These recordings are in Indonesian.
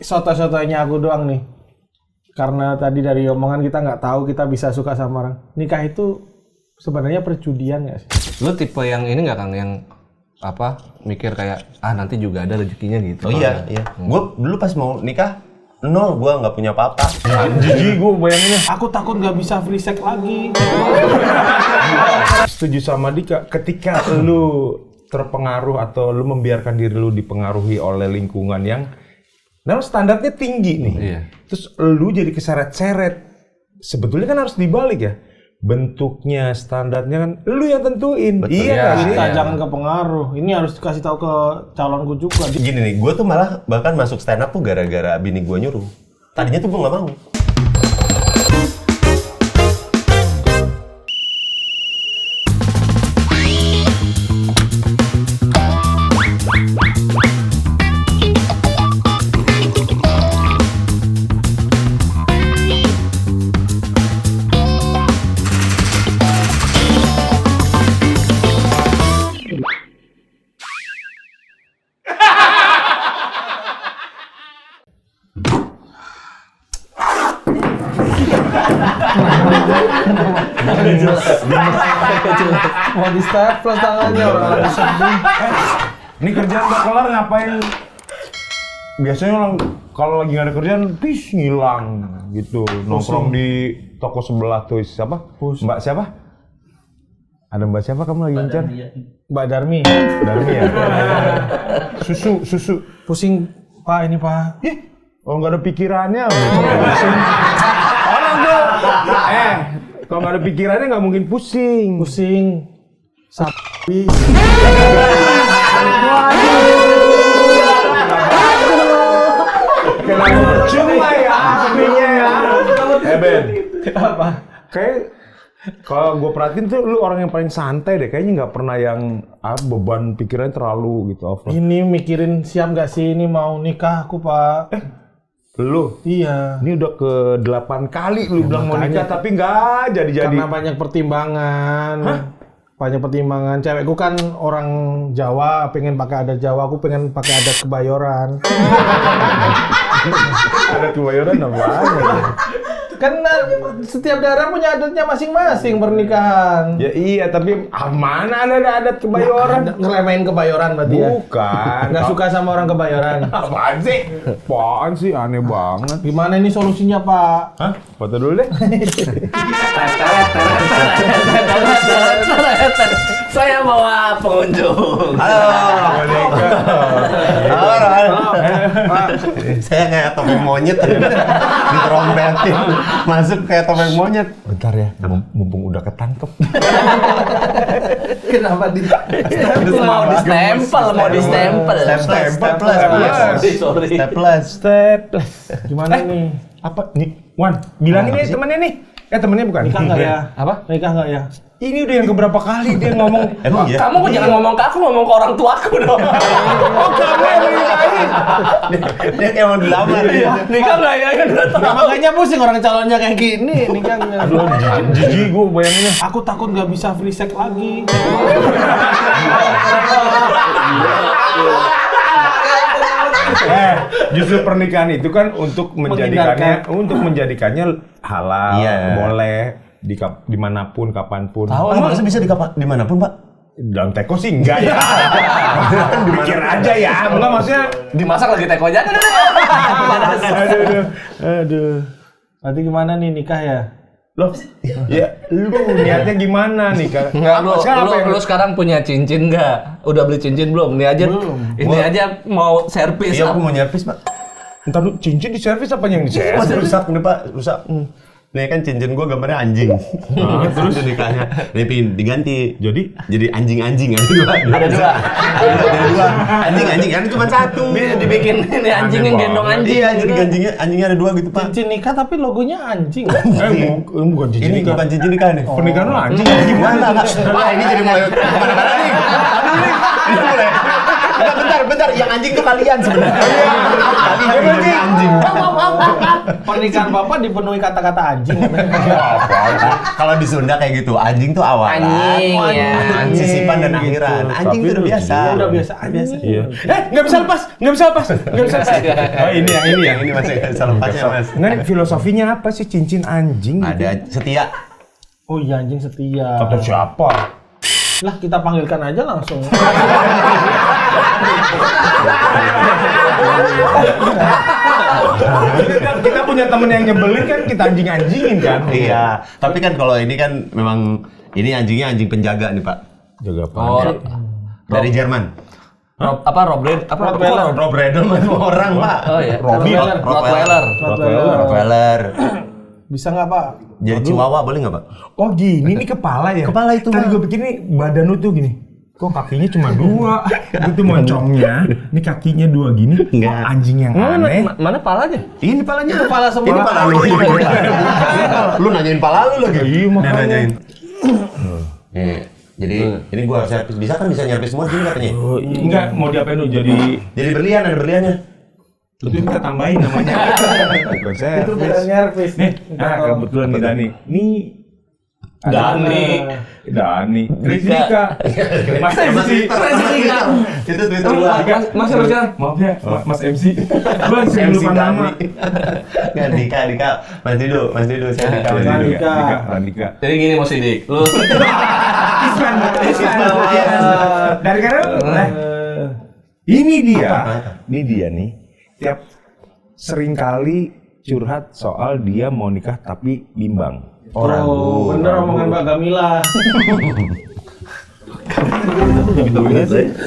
soto-sotonya aku doang nih. Karena tadi dari omongan kita nggak tahu kita bisa suka sama orang. Nikah itu sebenarnya perjudian nggak sih? Lu tipe yang ini nggak Kang, yang mikir kayak nanti juga ada rezekinya gitu? Oh iya. Gue dulu pas mau nikah, nol, gue nggak punya apa-apa. Jijik gue bayanginnya. Aku takut nggak bisa free sex lagi. Setuju sama Dika, ketika lu terpengaruh atau lu membiarkan diri lu dipengaruhi oleh lingkungan yang standarnya tinggi nih. Iya. Terus lu jadi keseret-seret. Sebetulnya kan harus dibalik ya. Bentuknya, standarnya kan lu yang tentuin. Betul. Iya Ya, kan sih? Kita jangan kepengaruh. Ini harus dikasih tahu ke calonku juga. Gini nih, gue tuh malah bahkan masuk stand up tuh gara-gara bini gue nyuruh. Tadinya tuh gue nggak mau. Mau di staples tangannya orang lagi sedih. Ini kerjaan udah kelar ngapain? Biasanya orang kalau lagi nggak ada kerjaan, ngilang gitu. Nongkrong di toko sebelah tuh siapa? Mbak siapa? Ada Mbak siapa kamu lagi ngincar? Mbak Darmi. Darmi ya? Susu. Pusing Pak ini Pak. Kalau nggak ada pikirannya, pusing. Orang tuh, kalau nggak ada pikirannya nggak mungkin pusing. Pusing. Sapi. Kenapa percuma ya aslinya ya? Ben. Apa? Kayak kalau gue perhatiin tuh lu orang yang paling santai deh. Kayaknya nggak pernah yang beban pikirannya terlalu gitu. Over. Ini mikirin siap nggak sih ini mau nikah aku Pak? Lu? Iya. Ini udah ke-8 kali lu bilang mau nikah tapi nggak jadi-jadi. Karena banyak pertimbangan. Banyak pertimbangan. Cewekku kan orang Jawa, pengen pakai adat Jawa, aku pengen pakai adat Kebayoran. Ada Kebayoran namanya. Kan setiap daerah punya adatnya masing-masing pernikahan. Ya iya, tapi mana ada adat Kebayoran? Ngeremehin Kebayoran berarti ya? Bukan. Nggak suka sama orang Kebayoran? Apaan sih? Apaan sih? Aneh banget. Gimana ini solusinya Pak? Hah? Foto dulu deh. Saya bawa pengunjung. Halo. Saya kayak topeng monyet ditrompetin. Masuk kayak topeng monyet. Bentar ya, mumpung udah ketangkep. Kenapa di Mau di stempel. Staples. Gimana nih? Apa nih? Wan, bilangin nih temennya nih. Temennya bukan? Nikah nggak ya? Apa? Nikah nggak ya? Ini udah yang keberapa kali dia ngomong. Emang iya? Kamu kok jangan ngomong ke aku, ngomong ke orang tuaku dong. Oh, kamu yang menikahin. Dia kayak mau dilamar. Nikah nggak ya? Kan udah tahu. Ya, makanya pusing orang calonnya kayak gini nikahnya. Aduh, jijik gue bayanginnya. Aku takut nggak bisa free sex lagi. Justru pernikahan itu kan untuk menjadikannya halal, Iya. boleh dimanapun, kapanpun. Tahu masa bisa dimanapun, Pak? Dalam teko sih enggak ya. Dipikir aja ya. Enggak maksudnya. Dimasak lagi teko aja. Aduh. Berarti gimana nih nikah ya? Loh, ya lu niatnya gimana nih? Lu sekarang punya cincin nggak? Udah beli cincin belum? Ini aja. Ini aja mau servis. Iya, aku mau nyervis, Pak. Entar lu cincin di servis apa yang di servis? Masih rusak nih, Pak. Rusak. Nih kan cincin gua gambarnya anjing. Terus nikahnya. Nih pengen diganti. Jadi anjing-anjing ada dua. Ada dua. Anjing kan cuma satu. Dibikin ini anjing yang gendong anjing. Iya, jadi anjingnya ada dua gitu, Pak. Cincin nikah tapi logonya anjing. Bukan cincin Ini nikah. bukan cincin nikah nih. Pernikahan lu anjing. Gimana, Pak? Wah, ini jadi mulai kemana-mana nih. Aduh nih. Ini mulai. Bentar. Yang anjing tuh kalian sebenarnya. Kalian jadi anjing. Pernikahan Bapak dipenuhi kata-kata anjing. Kalau di Sunda kayak gitu, anjing tuh awal. Anjing, ya. Sisipan dan akhiran. Anjing tuh udah biasa. Udah biasa aja. Iya. Nggak bisa lepas. Oh ini yang Ini masih bisa lepasnya, Mas. Nggak, filosofinya apa sih cincin anjing? Gitu? Ada setia. Oh iya, anjing setia. Kata siapa? Lah kita panggilkan aja langsung. Kita punya temen yang nyebelin kan, kita anjing-anjingin kan? Iya. Tapi kan kalau ini kan memang ini anjingnya anjing penjaga nih, Pak. Jaga apa? Oh, Dari Jerman. Rottweiler. Orang, Pak. Oh iya. Rottweiler. Rottweiler. Bisa nggak Pak? Jadi Chihuahua boleh nggak, Pak? Oh gini, ini kepala ya? Kepala itu, Tadi Bang. gue pikir nih badan lu tuh gini. Kok kakinya cuma 2? Itu moncongnya. Ini kakinya 2 gini. Enggak. Kok anjing yang aneh. Mana palanya? Ini palanya. Itu pala semua. Ini pala lu. Lu nanyain pala lu lagi. Iya, makanya. nanyain. Nih, jadi ini gua harus servis. Bisa kan bisa nyervis semua sini katanya. Oh, enggak, mau diapain lu? Jadi Jadi berlian, ada berliannya. itu kita tambahin namanya. Bukan Itu bukan nyervis. Nih, kebetulan nih Dani. Nih Dani. Rizika. Mas MC. Itu Twitter gua. Mas Rizka. Maaf ya, Mas MC. Gua sering lupa nama. Enggak Dika. Mas Dido, saya Dika. Randika. Jadi gini Mas Sidik, lu Isman. Dari karena ini dia nih. Tiap sering kali curhat soal dia mau nikah tapi bimbang. Oh, bener omongan Mbak Gamila.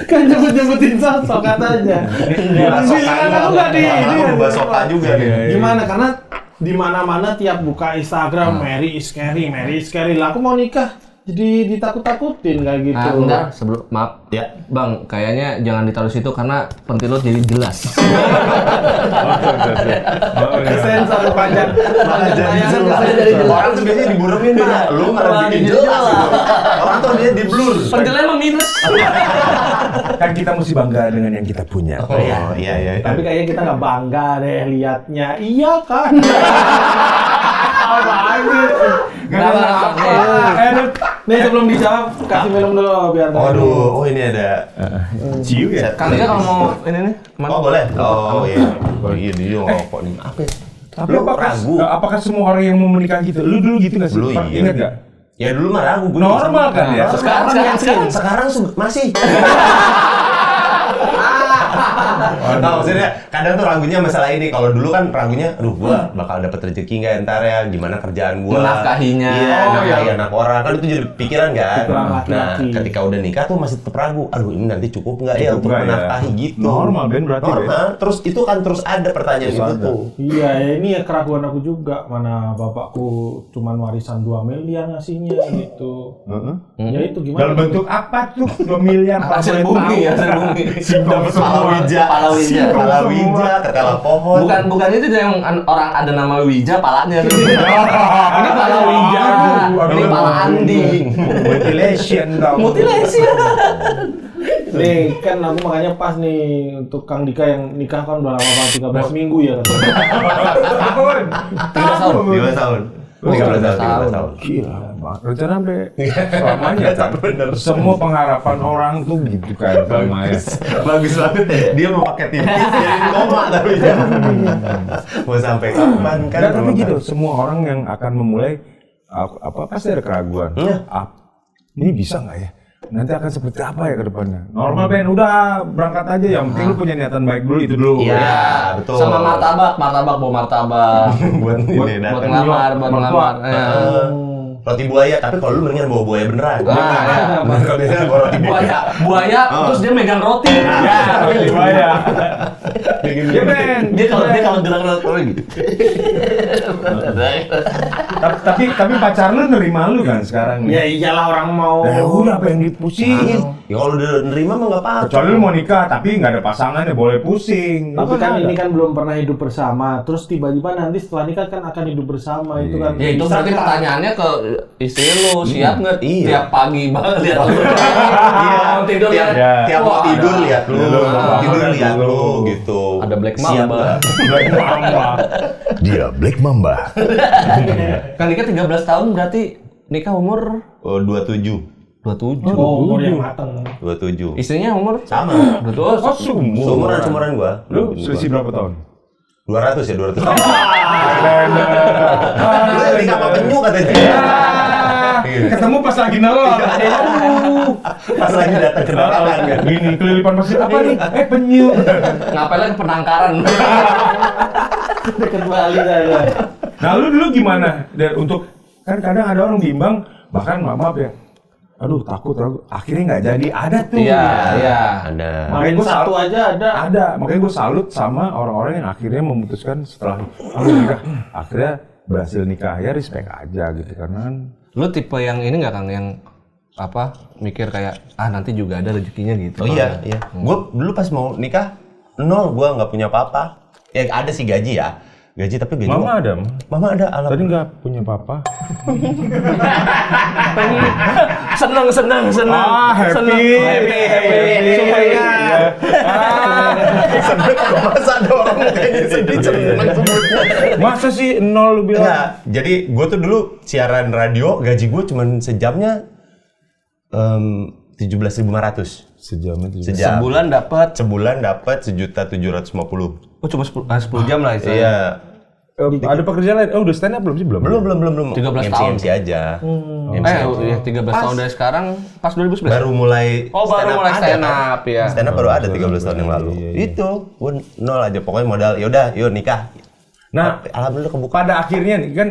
Kan nyebut-nyebutin sosok katanya. Bilang aku nggak di ini. Mbak Soka juga nih. Gimana? Karena di mana-mana tiap buka Instagram Mary is scary. Lah aku mau nikah. Jadi ditakut-takutin kayak gitu. enggak, sebelum maaf. Ya. Bang, kayaknya jangan ditaruh situ karena pentilur jadi jelas. Kesen satu panjang. Orang tuh biasanya diburemin, Pak. Lu malah bikin jelas. Orang tuh dia di blur. Pentilnya emang minus. Kan kita mesti bangga dengan yang kita punya. Oh iya. Tapi kayaknya kita nggak bangga deh liatnya. Iya kan? Apa aja? Nih sebelum dijawab kasih minum dulu biar. Waduh, oh ini ada. Ciu ya? Kang Dika kalau mau ini nih. Oh boleh. Oh iya. Oh iya dia ngerokok nih. Apa ya? Tapi Lu ragu? apakah semua orang yang mau menikah gitu? Lu dulu gitu nggak sih? Dulu iya. Ingat nggak? Ya dulu mah ragu. Gua Normal kan ya? Sekarang masih. Nah, maksudnya kadang tuh ragunya masalah ini. Kalau dulu kan ragunya, aduh gua bakal dapet rezeki nggak ntar ya, gimana kerjaan gua, Menafkahinya. iya, nafkahi anak orang, kan itu jadi pikiran kan. Pikiran Nah, laki-laki. ketika udah nikah tuh masih tetap ragu, aduh ini nanti cukup nggak ya Cukup untuk nggak ya? menafkahi gitu. Normal, Ben, berarti, Normal. Terus itu kan terus ada pertanyaan Terus itu ada. tuh. Iya, ya ini ya keraguan aku juga. Mana bapakku cuman warisan 2 miliar ngasihnya gitu. Ya itu gimana? Dalam bentuk apa tuh? 2 miliar kalau Hasil boleh bumi, tahu. hasil bumi. Singkong Palawija, Palawija, ketela pohon. Bukan itu yang orang ada nama Wija palanya tuh. Ini pala Wija. Ini pala Anding. Mutilation dong. Mutilasi. Nih kan aku makanya pas nih untuk Kang Dika yang nikah kan udah lama banget 13 minggu ya kan. 13 tahun. 13 tahun. 13 tahun. Gila, rencana sampai selamanya kan. Bener. Semua pengharapan orang tuh gitu kan sama ya. Bagus banget ya. Dia mau pakai tipis jadi koma tapi ya. Mau sampai kapan kan? Nggak, tapi gitu, semua orang yang akan memulai apa pasti ada keraguan. Ini bisa nggak ya? Nanti akan seperti apa ya ke depannya? Normal Ben, udah berangkat aja, yang penting lu punya niatan baik dulu, itu dulu. Iya, betul. Sama martabak bawa martabak. buat ini buat datang. ngelamar. Roti buaya, tapi kalau lu mendingan bawa buaya beneran. Kalau dia bawa roti Buaya, terus dia megang roti. Ya, buaya. Ya Ben. Dia kalau gerak gitu. Tapi pacar lu nerima lu kan sekarang nih? Ya iyalah orang mau. Ya udah, apa yang dipusingin? Ya kalau udah nerima mah nggak apa-apa. Kecuali lu mau nikah tapi nggak ada pasangannya, boleh pusing. Tapi Lu kan ada. ini kan belum pernah hidup bersama. Terus tiba-tiba nanti setelah nikah kan akan hidup bersama. Itu kan. Ya itu bisa berarti kan? pertanyaannya ke istri lu, siap nggak Iya. tiap pagi banget lihat lu. Iya, Tidur tiap, ya. tiap mau Wah, tidur lihat lu, Wah, tidur ada lihat lu. lu gitu. Ada Black Siap Mamba. nggak? Black Mamba. Dia Black Mamba. Kan nikah 13 tahun berarti nikah umur Oh, 27. 27. Oh, umur yang matang. 27. Istrinya umur Sama. betul. Seumuran gua. Lu selisih berapa tahun? 200 ya, 200 tahun. Lu nikah sama penyu katanya. Gitu. Ketemu pas lagi nelor. Pas lagi datang ke datangan kan. Gini kelilipan masjid apa nih? Penyu. Ngapain lagi penangkaran? Deket Bali saya. Nah lu dulu gimana? Dan untuk kan kadang ada orang bimbang, bahkan maaf ya. Aduh takut, akhirnya nggak jadi. Ada tuh. Iya, iya. Ada. Main gua satu aja ada. Ada, makanya gue salut sama orang-orang yang akhirnya memutuskan setelah nikah, akhirnya berhasil nikah ya respect aja gitu karena kan. Lu tipe yang ini nggak Kang, yang apa mikir kayak nanti juga ada rezekinya gitu. Oh iya, iya. Gue dulu pas mau nikah, nol, gue nggak punya apa-apa. Ya ada sih gaji ya. Gaji tapi gaji Mama gua- ada, Mama ada, tadi alhamdulillah. nggak punya papa. Seneng. Happy. Semuanya. Seneng masa ada orang kayaknya sedih seneng sebutnya. Masa sih nol lu bilang? Enggak, jadi gue tuh dulu siaran radio, gaji gue cuman sejamnya 17.500 Sejam itu. sejam. Sebulan dapat Sebulan dapat 1.750.000. oh cuma 10 jam lah istilahnya. Iya. Ada pekerjaan lain? Oh udah stand up belum sih? Belum. Belum. 13 MC, tahun. MC aja. MC aja. Ya 13 tahun dari sekarang pas 2011. Baru mulai baru mulai stand up ya. Stand up baru ada 13 tahun yang lalu. Itu, gue nol aja pokoknya modal. Yaudah, yuk nikah. Nah, Alhamdulillah kebuka. pada akhirnya nih kan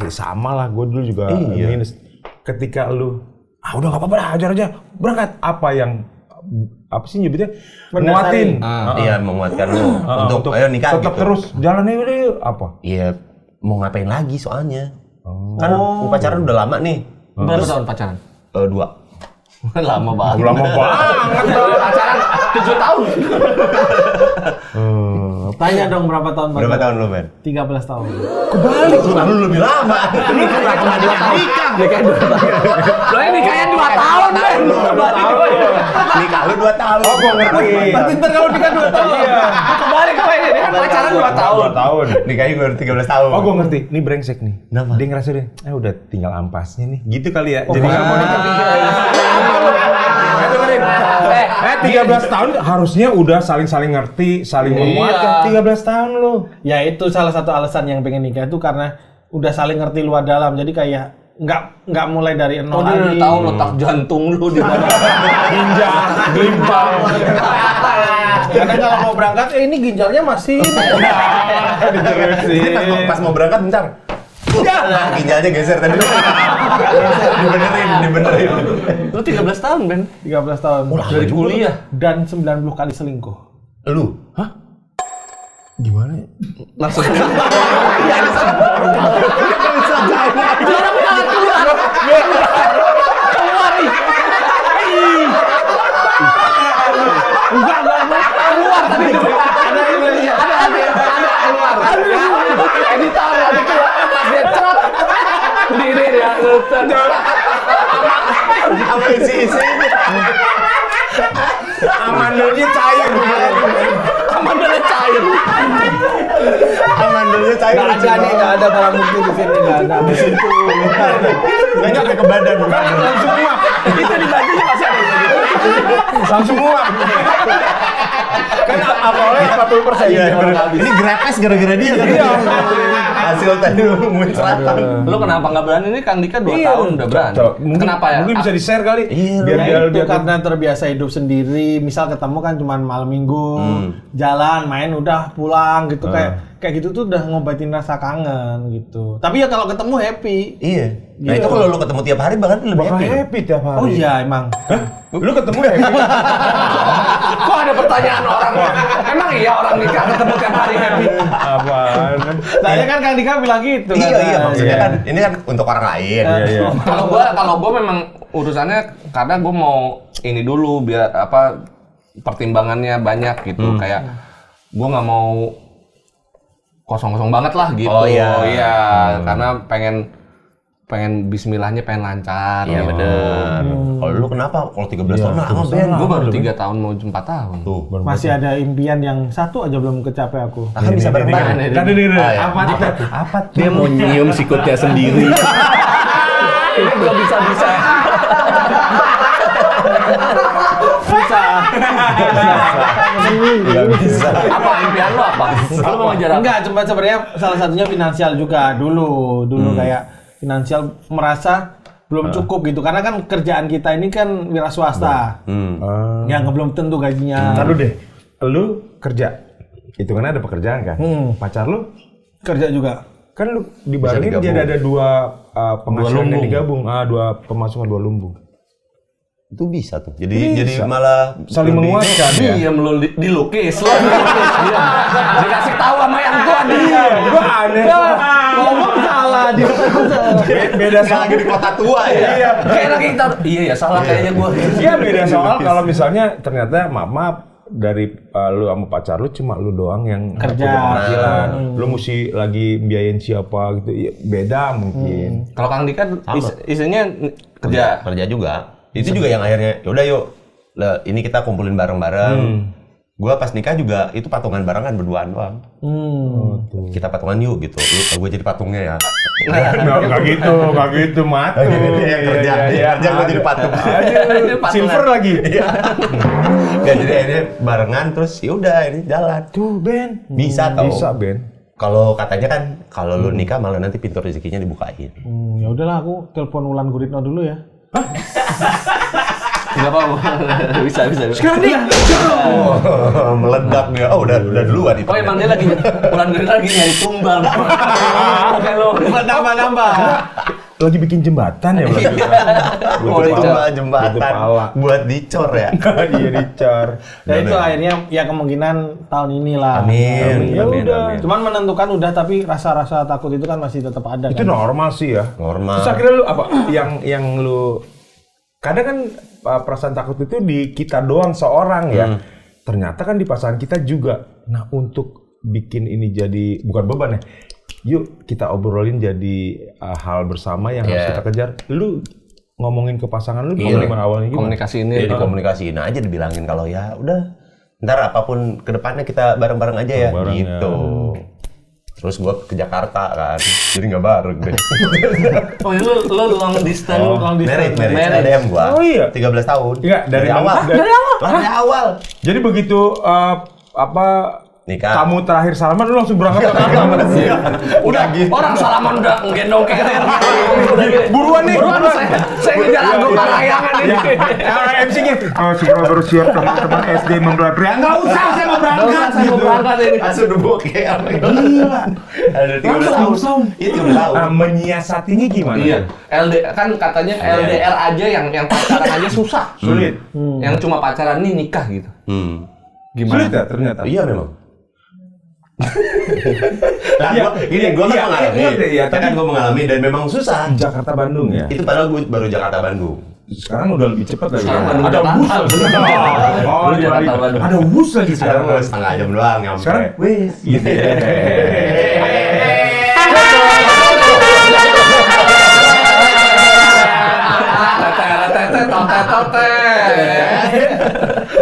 sama lah, gue dulu juga Iya. minus. Ketika lu, udah nggak apa-apa, ajar aja, berangkat. Apa sih nyebutnya? Menguatin. Iya, menguatkan lu untuk ayo nikah tetap gitu. terus jalan aja udah yuk. Apa? Iya, mau ngapain lagi soalnya? Kan pacaran udah lama nih. Berapa tahun pacaran? 2. Lama banget. Lama banget. Pacaran 7 tahun. Tanya dong berapa tahun Berapa tahun lu, Ben? 13 tahun. Kebalik, lu lebih lama. Nikah 2 tahun. Lo ini nikahnya 2 tahun, Ben. 2 tahun. Nikah lu 2 tahun. Oh, gua ngerti. Pinter kalau nikah 2 tahun. Iya. Kebalik apa ini? Dia kan pacaran 2 tahun. 2 tahun. Nikahnya gue 13 tahun. Oh, gue ngerti. Ini brengsek nih. Kenapa? Dia ngerasa deh, udah tinggal ampasnya nih. Gitu kali ya. Jadi nggak mau nikah. 13 tahun harusnya udah saling ngerti, saling menguatkan. 13 tahun lu. Ya itu salah satu alasan yang pengen nikah itu karena udah saling ngerti luar dalam. Jadi kayak nggak mulai dari nol Oh, dia udah lagi. tahu letak jantung lu di mana. Ginjal, limpa. Kadang kalau mau berangkat, ini ginjalnya masih. Jadi pas mau berangkat bentar. Nah, ginjalnya geser tadi. Dibenerin. Lu 13 tahun, Ben. 13 tahun. Dari kuliah. Dan 90 kali selingkuh. Lu? Gimana ya? Langsung. Apa isi-isinya? Amandelnya cair. Amandelnya cair. Amandelnya cair. Nggak ada barang bukti di sini, nggak ada. Di situ. Nggak nyampe ke badan. Langsung muap. Itu di bajunya masih ada yang gitu. Langsung muap. Kan alkoholnya 40%. Iya, ini grepes gara-gara dia kan? Iya. Hasil tadi lu muncratan. Lu kenapa nggak berani nih? Kang Dika 2 tahun udah berani. Kenapa ya? Mungkin bisa di-share kali. Iya, Ya itu karena terbiasa hidup sendiri. Misal ketemu kan cuma malam minggu, jalan, main, udah pulang gitu. Kayak gitu tuh udah ngobatin rasa kangen gitu. Tapi ya kalau ketemu happy. Iya. Nah itu kalau lu ketemu tiap hari bahkan lebih Bakal happy. happy tiap hari. Oh iya emang. Lu ketemu ya happy? Kok ada pertanyaan orang? Emang iya orang nikah ketemu tiap hari happy? Apaan? Tanya kan Kang Dika bilang gitu. Iya, kan. maksudnya Iya. kan ini kan untuk orang lain. Iya. Kalau gua memang urusannya karena gue mau ini dulu biar apa pertimbangannya banyak gitu. Kayak gue nggak mau kosong-kosong banget lah gitu. Oh, iya. Iya, karena pengen bismillahnya pengen lancar. Iya bener. Kalau lu kenapa? Kalau 13 tahun lama Ben. Gue baru 3 tahun mau 4 tahun. Tuh. Masih ada impian yang satu aja belum kecapai aku. Kan bisa bareng-bareng. Kan ini Apa? Dia mau nyium sikutnya sendiri. Ini belum bisa. Bisa. Apa impian lo apa? Lo mau ngejar apa? Enggak, cuma sebenarnya salah satunya finansial juga dulu kayak finansial merasa belum cukup gitu karena kan kerjaan kita ini kan wira swasta. Yang belum tentu gajinya. Ntar lu deh, lu kerja, hitungannya ada pekerjaan kan? Pacar lu Kerja juga. kan lu dibarengin dia ada dua penghasilan yang digabung, dua pemasukan dua lumbung. Itu bisa tuh. Jadi malah Saling menguatkan ya. Iya, lo dilukis lo. Iya. Dikasih tahu sama yang tua dia. Gua aneh. Ngomong salah dia. Beda soal lagi di kota tua ya. Iya. Kayak lagi kita. Iya ya salah kayaknya gue. Iya beda soal kalau misalnya ternyata maaf dari lu sama pacar lu cuma lu doang yang Kerja. punya penghasilan. Lu mesti lagi biayain siapa gitu. Ya, beda mungkin. Kalau Kang Dika Sama. isinya kerja. Kerja juga. Itu juga yang akhirnya yaudah yuk. Lah, ini kita kumpulin bareng-bareng. Gua pas nikah juga itu patungan barengan berduaan doang. Kita patungan yuk gitu. Lu gue jadi patungnya ya. Nggak gitu, Mat. Dia kerja gua jadi patung. Silver lagi. Ya jadi akhirnya barengan terus yaudah ini jalan. Tuh Ben. Bisa tau. Bisa Ben. Kalau katanya kan kalau lu nikah malah nanti pintu rezekinya dibukain. Ya udahlah aku telepon Wulan Guritno dulu ya. Enggak apa-apa. Bisa. Sekarang dia. Meledak dia. Oh udah duluan itu. Oh emang dia lagi bulan gede lagi nyari tumbal. Oke lo. Nambah. Lagi bikin jembatan ya berarti. Mau dicoba jembatan buat dicor ya. Iya dicor. Ya itu akhirnya ya kemungkinan tahun inilah. Amin. Ya Amin, udah. amin. Cuman menentukan udah tapi rasa-rasa takut itu kan masih tetap ada Itu kan. normal sih ya. Normal. Terus akhirnya lu apa? Yang lu kadang kan perasaan takut itu di kita doang seorang ya. Ternyata kan di pasangan kita juga. Nah, untuk bikin ini jadi bukan beban ya. Yuk kita obrolin jadi hal bersama yang harus kita kejar. Lu ngomongin ke pasangan lu gimana awalnya gimana? Komunikasi ini. Ya dikomunikasiin aja, dibilangin kalau ya udah ntar apapun kedepannya kita bareng-bareng aja ya Bareng-bareng gitu. Terus gua ke Jakarta kan, jadi nggak bareng deh. Oh lu long distance. Married, Married. ADM gua. Oh iya. 13 tahun. Iya, dari awal. mana? Dari awal. Jadi begitu Nikah. kamu terakhir salaman lu langsung berangkat ke kamar. Udah orang salaman udah nggendong carrier. Buruan nih. Saya ngejar lagu Parayangan ini. MC-nya. Segera bersiap teman-teman SD mempelajari. Enggak usah saya mau berangkat. Saya mau berangkat ini. Langsung debuk kayak Gila. ada 13 tahun. Itu 13 tahun. Menyiasatinya gimana? Iya, kan katanya LDR aja yang pacaran aja susah. Sulit. Yang cuma pacaran nih nikah gitu. Sulit ya ternyata. Iya memang. Nah, Iya, gua kan iya, mengalami. ngerti, ya, Kan tapi- gua mengalami dan memang susah. Jakarta Bandung ya. Itu padahal gua baru Jakarta Bandung. Sekarang udah lebih cepat lagi. Sekarang kan? Bandung Ada Jakarta. bus lagi. Oh, Lu Jakarta Bandung. ada bus lagi Sekarang sekarang. baru setengah jam doang nyampe. Sekarang wes.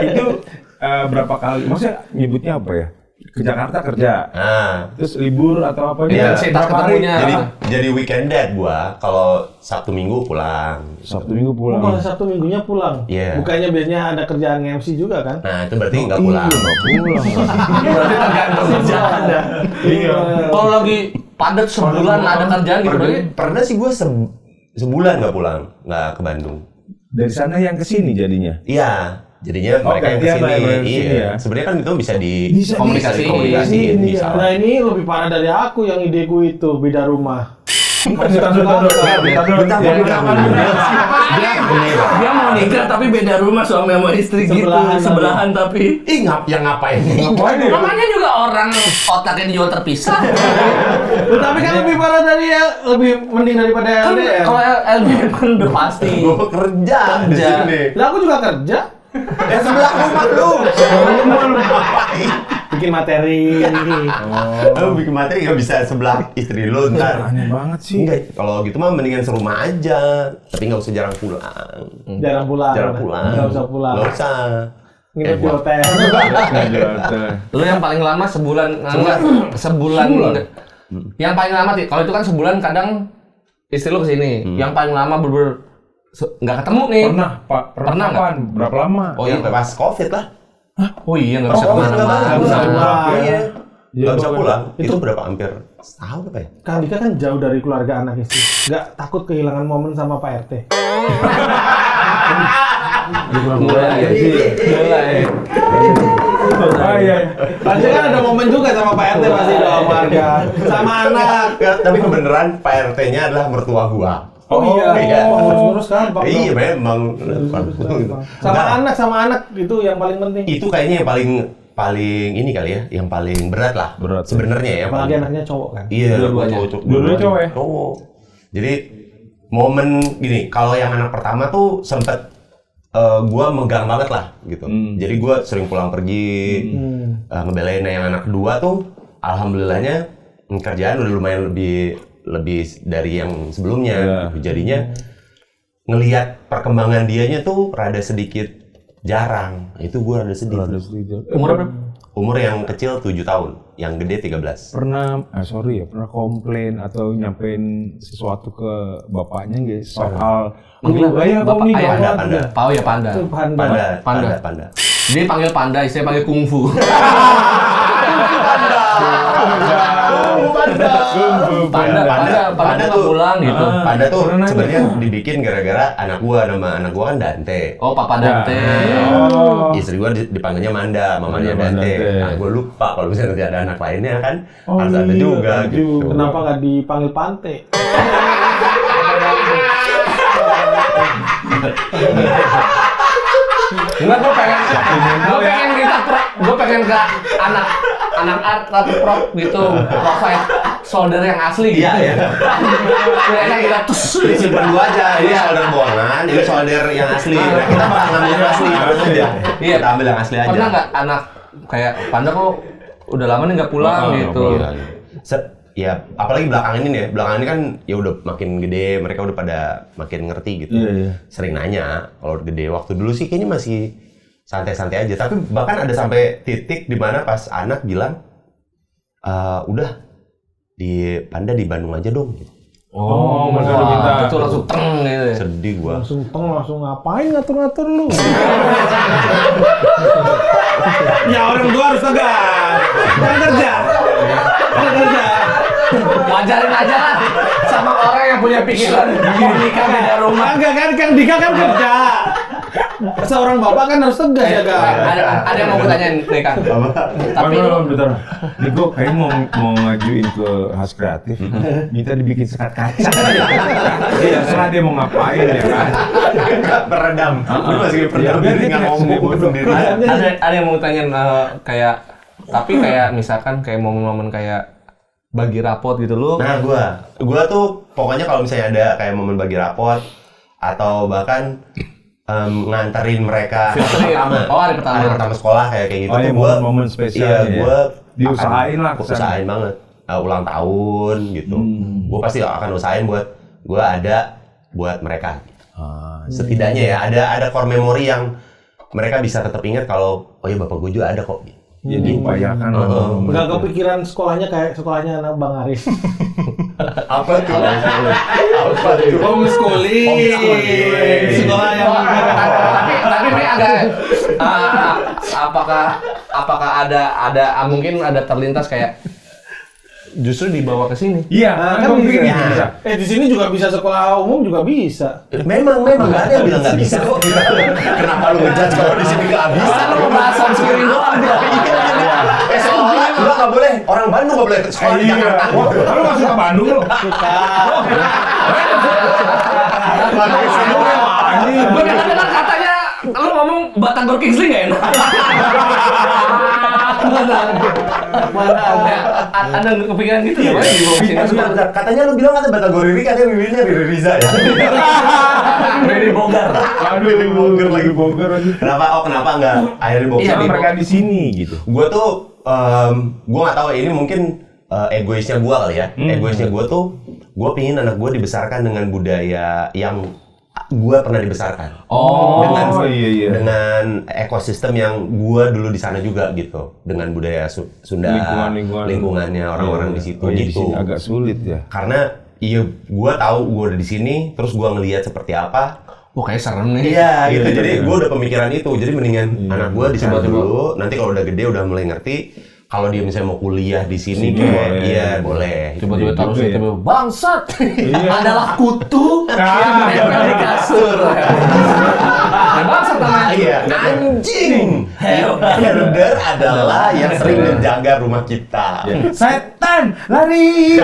Itu berapa kali? Maksudnya nyebutnya apa ya? Ke Jakarta kerja. Nah, Terus libur atau apa? Iya. Intensitas ketemunya. jadi weekend dad gua kalau Sabtu Minggu pulang. Sabtu Minggu Oh, pulang. malah Sabtu minggunya pulang. Iya. Bukannya biasanya ada kerjaan MC juga kan? Nah, itu berarti nggak pulang. Berarti tergantung kerjaan ya. Iya. Kalau lagi padat sebulan ada kerjaan gitu berarti. Pernah sih gua sebulan nggak pulang, nggak ke Bandung. Dari sana yang ke sini jadinya. Iya, jadinya Oh, mereka yang gantian kesini. lah yang kesini Iya. ya. Sebenarnya kan itu bisa Komunikasiin. komunikasiin, bisa. Nah ini lebih parah dari aku yang ideku itu beda rumah. Dia mau nikah tapi beda rumah suami sama istri gitu, sebelahan tapi. Ngapain? Namanya juga orang otaknya dijual terpisah. Tapi kan lebih parah dari lebih mending daripada Kan LDR. kalau LDR kan udah pasti. Gue kerja di sini. Lah aku juga kerja, Sebelah rumah lu. Ngapain? bikin materi. Lu bikin materi nggak bisa sebelah istri lu ntar. Aneh banget sih. Enggak, kalau gitu mah mendingan serumah aja, tapi nggak usah jarang pulang. Jarang pulang. Nggak usah pulang. Nggak usah. Nginep di hotel. Lu yang paling lama sebulan, sebulan. Yang paling lama, kalau itu kan sebulan kadang istri lu kesini. Yang paling lama bener-bener nggak ketemu nih. Pernah kapan? Berapa lama? Oh iya, pas COVID lah. Oh iya nggak bisa kemana-mana. Nggak bisa pulang. Iya. Iya, Nggak bisa bahkan- pulang. Itu berapa hampir setahun apa ya? Kak Dika kan jauh dari keluarga anak istri. Nggak takut kehilangan momen sama Pak RT. Mulai. Ah iya. Pasti kan ada momen juga sama Pak RT pasti dong warga. Sama anak. Tapi kebenaran Pak RT-nya adalah mertua gua. Oh iya. Ngurus-ngurus kan Pak. Iya, memang. Sama anak itu yang paling penting. Itu kayaknya yang paling ini kali ya, yang paling berat lah. Berat. Sebenarnya ya. Apalagi paling- anaknya cowok kan. Iya, Dua-duanya. Dua-duanya cowok ya? Cowok. Jadi momen gini, kalau yang anak pertama tuh sempet gua megang banget lah gitu. Jadi gua sering pulang pergi, ngebelain yang anak kedua tuh, alhamdulillahnya kerjaan udah lumayan lebih dari yang sebelumnya. Jadinya ngelihat perkembangan dianya tuh rada sedikit jarang. Itu gua rada sedih. Umur berapa? Umur yang kecil 7 tahun, yang gede 13. Pernah komplain atau nyampein sesuatu ke bapaknya nggak soal Manggil bapak ayah, Panda. Pau ya Panda. Itu Panda. Panda. Dia panggil Panda, saya panggil kungfu. Panda tuh pulang gitu. Panda tuh sebenarnya dibikin gara-gara anak gua, nama anak gua kan Dante. Oh, Papa Dante. Istri gua dipanggilnya Manda, mamanya Dante. Nah, gua lupa kalau misalnya nanti ada anak lainnya kan harus ada juga gitu. Kenapa nggak dipanggil Pante? Enggak, gue pengen minta gue pengen ke anak art tapi prop gitu, profile solder yang asli gitu. Iya. Kayaknya kita Disimpan dulu aja. Ini solder bohongan, ini solder yang asli. Nah, kita bakal ngambil yang asli terus aja. Iya. Kita ambil yang asli aja. Pernah nggak anak kayak Panda kok udah lama nih nggak pulang gitu? Ya, apalagi belakangan ini nih. Belakangan ini kan ya udah makin gede, mereka udah pada makin ngerti gitu. Sering nanya kalau gede. Waktu dulu sih kayaknya masih santai-santai aja. Tapi bahkan ada sampai titik di mana pas anak bilang, udah di Panda di Bandung aja dong. Gitu. Oh, mereka udah minta. Itu langsung teng gitu. Sedih gua. Langsung ngapain ngatur-ngatur lu? Ya orang tua harus tegas. Jangan kerja. Wajarin aja lah sama orang yang punya pikiran mau nikah beda rumah. Enggak kan, Kang Dika kan kerja. Seorang bapak kan harus tegas ya, Kang. Ada yang mau gue tanyain nih Kang. Tapi bentar. Ini gue kayaknya mau ngajuin ke Has Kreatif, minta dibikin sekat kaca. Iya, serah dia mau ngapain ya kan. Peredam. Lu masih peredam biar dia nggak tidak ngomong sendiri. ada yang mau tanyain kayak tapi kayak misalkan kayak momen-momen kayak bagi rapot gitu lu. Nah, gua tuh pokoknya kalau misalnya ada kayak momen bagi rapot atau bahkan nganterin mereka hari pertama sekolah kayak gitu Oh, tuh iya, gua momen spesial ya. gua Diusahain lah kesana. usahain banget ulang tahun gitu. Gua pasti akan usahain buat gua ada buat mereka. Setidaknya ya ada core memory yang mereka bisa tetap ingat kalau oh ya bapak gua juga ada kok. Jadi upayakan. Enggak kepikiran sekolahnya kayak sekolahnya anak Bang Arif. Apa tuh? Apa tuh? Homeschooling. Sekolah yang tapi ini agak apakah ada mungkin ada terlintas kayak justru dibawa ke sini. Iya, kan gue pikir bisa. gitu bisa. Di sini juga bisa sekolah umum juga bisa. Memang nggak ada yang bilang nggak bisa kok. Kenapa lu ngejudge kalau di sini nggak bisa? Masa lu bahas homeschooling doang dia? Sekolah gua nggak boleh. Orang Bandung nggak boleh sekolah di Jakarta. Wah, lu nggak suka Bandung lu? Suka. Gue dengar katanya lu ngomong Batagor Kingsley nggak enak. Mana ada? Ada kepikiran gitu ya? Pak, di bawah sini semua. Katanya lu bilang kata Batagor ini katanya bibirnya Riri Riza ya. Riri Bogor. Aduh, Bogor lagi. Kenapa nggak akhirnya Bogor? Iya, mereka di sini gitu. Gue tuh, gue nggak tahu ini mungkin egoisnya gue kali ya. Egoisnya gue tuh, gue pingin anak gue dibesarkan dengan budaya yang gue pernah dibesarkan. Iya. Dengan ekosistem yang gue dulu di sana juga gitu. Dengan budaya Sunda, lingkungannya orang-orang di situ Di gitu. sini agak sulit ya. Karena iya, gue tahu gue udah di sini, terus gue ngelihat seperti apa. Wah, kayak serem nih. Iya gitu, jadi gue udah pemikiran itu. Jadi mendingan anak gue di sana dulu. Nanti kalau udah gede udah mulai ngerti. Kalau dia misalnya mau kuliah di sini, kayak iya boleh. Tiba-tiba taruh Gitu ya. tiba bangsat adalah kutu yang menempel di kasur. Bangsat namanya. Iya, anjing. Herder adalah yang sering menjaga rumah kita. Setan, lari!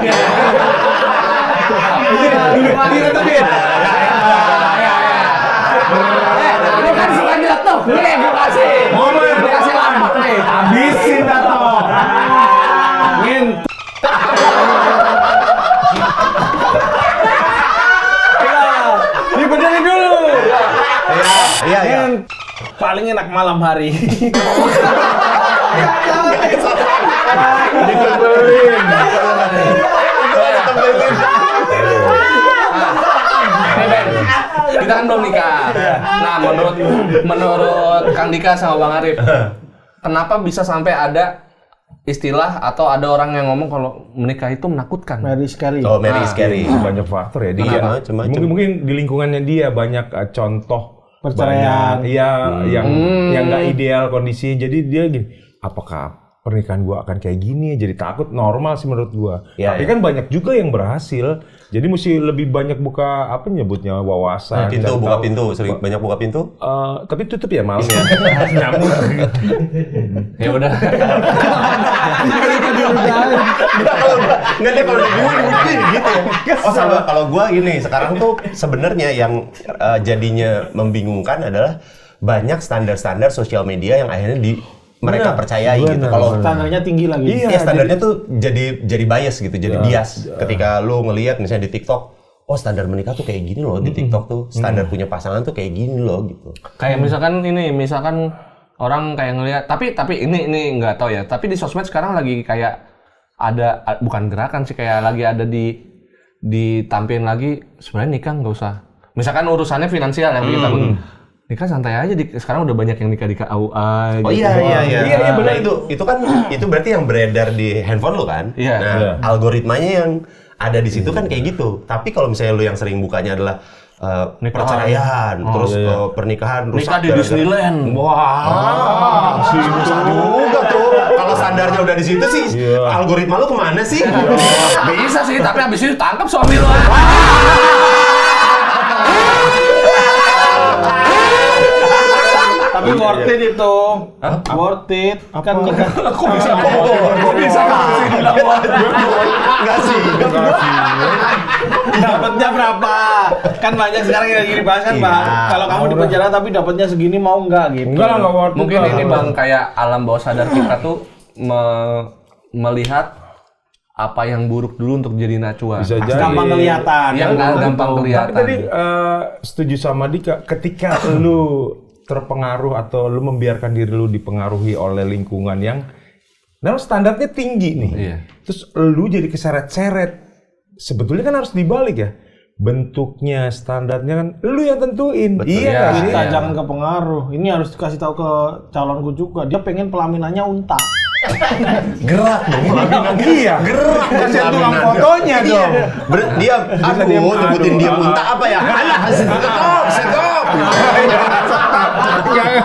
Lu kan suka jatuh. Nih, gue kasih. Gue kasih lapak nih. Habisin Tato! Dibenerin dulu. Iya. Paling enak malam hari. Kita kan belum nikah. Nah, menurut Kang Dika sama Bang Arif, kenapa bisa sampai ada istilah atau ada orang yang ngomong kalau menikah itu menakutkan? Mary Scary. Oh, Mary Scary. Banyak faktor ya. Dia Macam-macam. mungkin di lingkungannya dia banyak contoh Perceraian. Iya, yang nggak ideal kondisi. Jadi dia gini, apakah pernikahan gua akan kayak gini? Jadi takut, normal sih menurut gua. Ya, Tapi kan banyak juga yang berhasil. Jadi mesti lebih banyak buka apa nyebutnya wawasan. Pintu, dan buka tahu. pintu, sering banyak buka pintu. Tapi tutup ya malam ya. Nyamuk. Ya udah. Nggak deh kalau gue mungkin gitu ya. Oh sama kalau gue gini, sekarang tuh sebenarnya yang jadinya membingungkan adalah banyak standar-standar sosial media yang akhirnya mereka percayai gitu. Kalau Standarnya tinggi lagi. iya standarnya tuh jadi bias gitu, jadi bias. Ketika lu ngelihat misalnya di TikTok, oh standar menikah tuh kayak gini loh di TikTok tuh, standar punya pasangan tuh kayak gini loh gitu. Kayak misalkan orang kayak ngelihat, tapi ini nggak tahu ya. Tapi di sosmed sekarang lagi kayak ada bukan gerakan sih, kayak lagi ada ditampilin lagi sebenarnya nikah nggak usah. Misalkan urusannya finansial yang kita nikah santai aja, sekarang udah banyak yang nikah di KUA. Oh gitu. iya benar itu kan itu berarti yang beredar di handphone lu kan. Iya. Nah, algoritmanya yang ada di situ kan kayak gitu. Tapi kalau misalnya lu yang sering bukanya adalah perceraian, terus pernikahan rusak Nikah di Disneyland. Wah, susah juga tuh. Kalau standarnya udah di situ sih, algoritma lu kemana sih? Bisa sih, tapi abis itu tangkap suami lo. Tapi worth it itu. Worth it. Kan nikah. Kok bisa? Enggak sih. Dapatnya berapa? Kan banyak sekarang yang lagi dibahas kan, Bang. Kalau kamu di penjara tapi dapatnya segini mau nggak gitu? Enggak lah, nggak worth it. Mungkin ini Bang, kayak alam bawah sadar kita tuh melihat apa yang buruk dulu untuk jadi Najwa. Bisa jadi. Gampang kelihatan. Yang gampang kelihatan. Tapi tadi setuju sama Dika, ketika lu terpengaruh atau lu membiarkan diri lu dipengaruhi oleh lingkungan yang standarnya tinggi nih. Iya. Terus lu jadi keseret-seret. Sebetulnya kan harus dibalik ya. Bentuknya, standarnya kan lu yang tentuin. Betul. Iya Ya, kan? Kita iya. jangan kepengaruh. Ini harus dikasih tahu ke calonku juga. Dia pengen pelaminannya unta. Gerak dong. Iya, gerak. Kasih tukang fotonya dong. Diam. Aduh, nyebutin dia muntah apa ya? Alah, stop.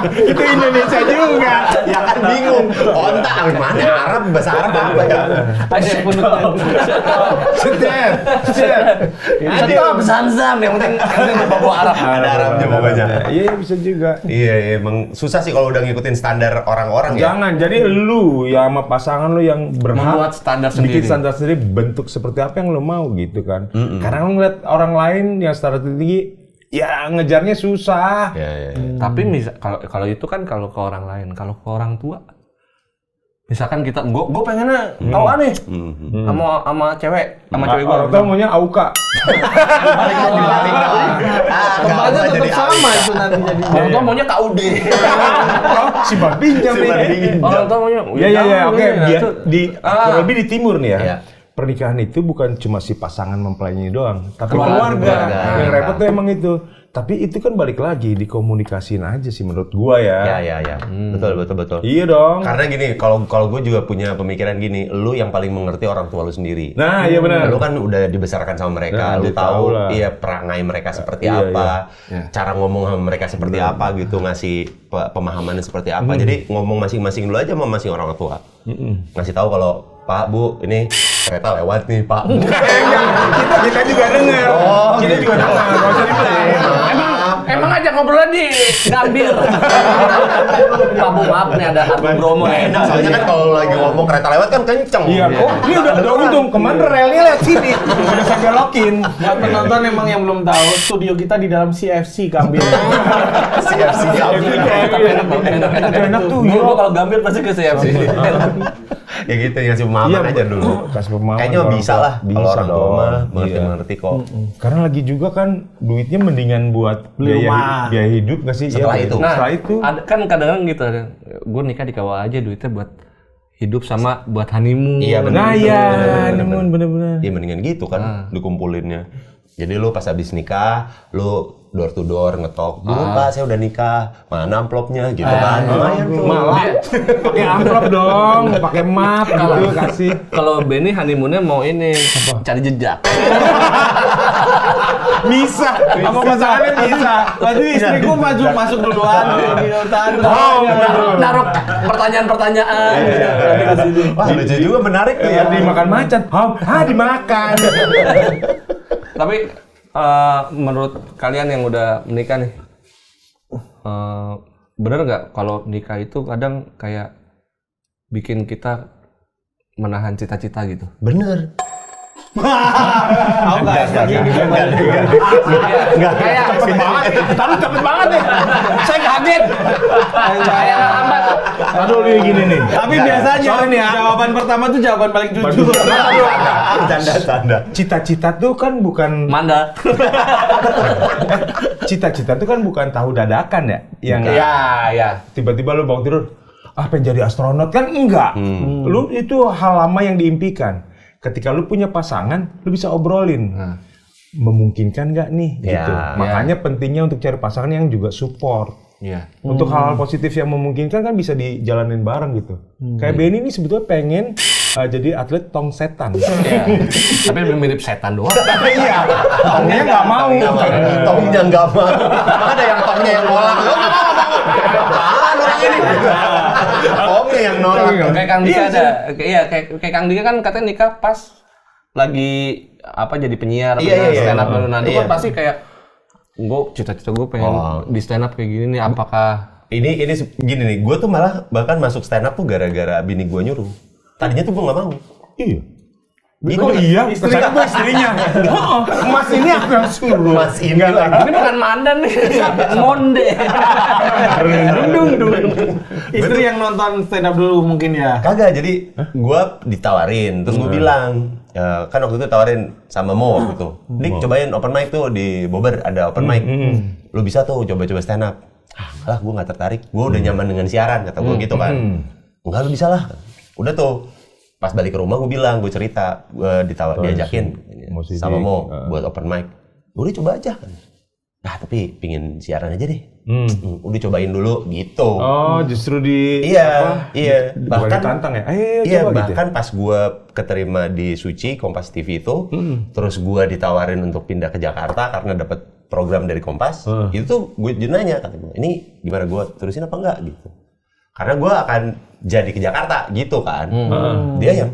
Itu Indonesia juga. Ya kan bingung. Onta mana Arab, bahasa Arab apa ya? Ada yang penutup. Set. Stop, Zamzam. Yang penting bawa Arab. Ada Arabnya pokoknya. Iya, bisa juga. Iya, emang susah sih kalau udah ngikutin standar orang-orang ya. Jangan, jadi lu ya sama pasangan lu yang berhak Membuat standar bikin sendiri. standar sendiri, bentuk seperti apa yang lu mau gitu kan. Karena lu ngeliat orang lain yang standar tinggi, ya ngejarnya susah. Iya. Tapi kalau itu kan kalau ke orang lain, kalau ke orang tua, misalkan kita, gue pengennya tahu aneh, sama cewek gue. Orang tua maunya Auka. Tempatnya tetap sama itu nanti jadi. Orang tua maunya KUD. Si Bang pinjam nih. Orang tua maunya. Iya, oke. Dia Kurang lebih di timur nih ya. Iya. Pernikahan itu bukan cuma si pasangan mempelainya doang, tapi Keluarga. keluarga. Yang repot tuh emang itu. Tapi itu kan balik lagi dikomunikasiin aja sih menurut gua ya. Ya. Betul. Iya dong. Karena gini, kalau gue juga punya pemikiran gini, lu yang paling mengerti orang tua lu sendiri. Nah, iya benar. Lu kan udah dibesarkan sama mereka, Nah, lu dia tahu tahu lah. iya perangai mereka seperti Iya, apa, cara ngomong sama mereka seperti apa gitu, ngasih pemahamannya seperti apa. Jadi ngomong masing-masing dulu aja sama masing orang tua. Ngasih tahu kalau Pak, Bu, ini kereta lewat nih, Pak. kita juga dengar. Kita juga dengar. Enggak usah dibilang. Emang aja ngobrolnya di Gambir. Pak Bu, maaf nih ada Agung Bromo nih. Enak, soalnya kan kalau lagi ngomong kereta lewat kan kenceng. Iya, kok ini udah untung. Kemarin relnya lewat sini. Udah saya belokin. Buat penonton emang yang belum tahu, studio kita di dalam CFC Gambir. Siap. Enak tuh. Gue kalau Gambir pasti ke CFC. Ya gitu, ngasih pemahaman aja dulu. Kasih pemahaman. Kayaknya orang bisa tua. lah, kalau Bisa orang tua dong. mah Iya. mengerti kok. Karena lagi juga kan duitnya mendingan buat Beli rumah. biaya hidup nggak sih? Setelah Iya, itu. Setelah itu. Ada, kan kadang-kadang gitu, gue nikah di kawah aja duitnya buat hidup sama buat honeymoon. Iya, bener. Nah ya, bener. bener-bener. Ya mendingan gitu kan dikumpulinnya. Jadi lu pas habis nikah, lu door to door ngetok, "Bu, Pak, saya udah nikah. Mana amplopnya?" gitu kan. Lumayan tuh. Malah pakai amplop dong, pakai map gitu kasih. Kalau Benny honeymoonnya mau ini cari jejak. Bisa, sama pasangannya bisa. Berarti istriku maju masuk duluan di hutan. Naruh pertanyaan-pertanyaan. Nanti ke sini. Wah, lucu juga, menarik tuh ya. Biar dimakan macan. Dimakan. Tapi menurut kalian yang udah menikah nih, bener nggak kalau nikah itu kadang kayak bikin kita menahan cita-cita gitu? Bener. Aku nggak lagi gitu. Enggak Kayak Cepet banget. Tahu cepet banget ya. saya kaget. Saya lambat. Aduh, ini gini nih. Tapi biasanya jawaban pertama tuh jawaban paling jujur. Canda. Cita-cita tuh kan bukan Manda. cita-cita tuh kan bukan tahu dadakan ya. Yang Ya. tiba-tiba lu bangun tidur, pengen jadi astronot kan enggak. Lu itu hal lama yang diimpikan. Ketika lu punya pasangan, lu bisa obrolin. Memungkinkan nggak nih? Ya, Gitu. Makanya pentingnya untuk cari pasangan yang juga support. Iya. Untuk hal-hal positif yang memungkinkan kan bisa dijalanin bareng gitu. Kayak Benny ini sebetulnya pengen jadi atlet tong setan. Tapi lebih mirip setan doang. Iya, tongnya nggak mau. Tongnya nggak mau. Ada yang tongnya yang nolak. Lo nggak mau. Apaan orang ini? Tongnya yang nolak. Kayak Kang Dika ada. Iya, kayak Kang Dika kan katanya nikah pas lagi jadi penyiar, Iya. stand up dulu. Nah, itu kan Iya. pasti kayak cita-cita gue pengen di stand up kayak gini nih. Apakah Ini gini nih, gue tuh malah bahkan masuk stand up tuh gara-gara bini gue nyuruh. Tadinya tuh gue nggak mau. Iya. Kok iya? Kesannya gue istrinya. Mas ini aku yang suruh. Mas ini lagi. ini bukan mandan nih, monde. Istri yang nonton stand up dulu mungkin ya. Kagak, jadi gue ditawarin, terus gue bilang, kan waktu itu tawarin sama Mo waktu itu. Dik, cobain open mic tuh di Bobber, ada open mic. Lu bisa tuh coba-coba stand up. Malah gue gak tertarik, gue udah nyaman dengan siaran, kata gue gitu kan. Enggak, lu bisa lah. Udah tuh, pas balik ke rumah gue bilang, gue cerita, gue diajakin sama Mo buat open mic. Udah coba aja. Nah, tapi pingin siaran aja deh. Udah cobain dulu gitu. Oh, justru Iya. bahkan tantang ya. Iya, coba bahkan pas gue keterima di Suci Kompas TV itu, terus gue ditawarin untuk pindah ke Jakarta karena dapat program dari Kompas. Itu tuh gue nanya, kata gue, ini gimana gue terusin apa enggak gitu. Karena gue akan jadi ke Jakarta gitu kan. Dia yang,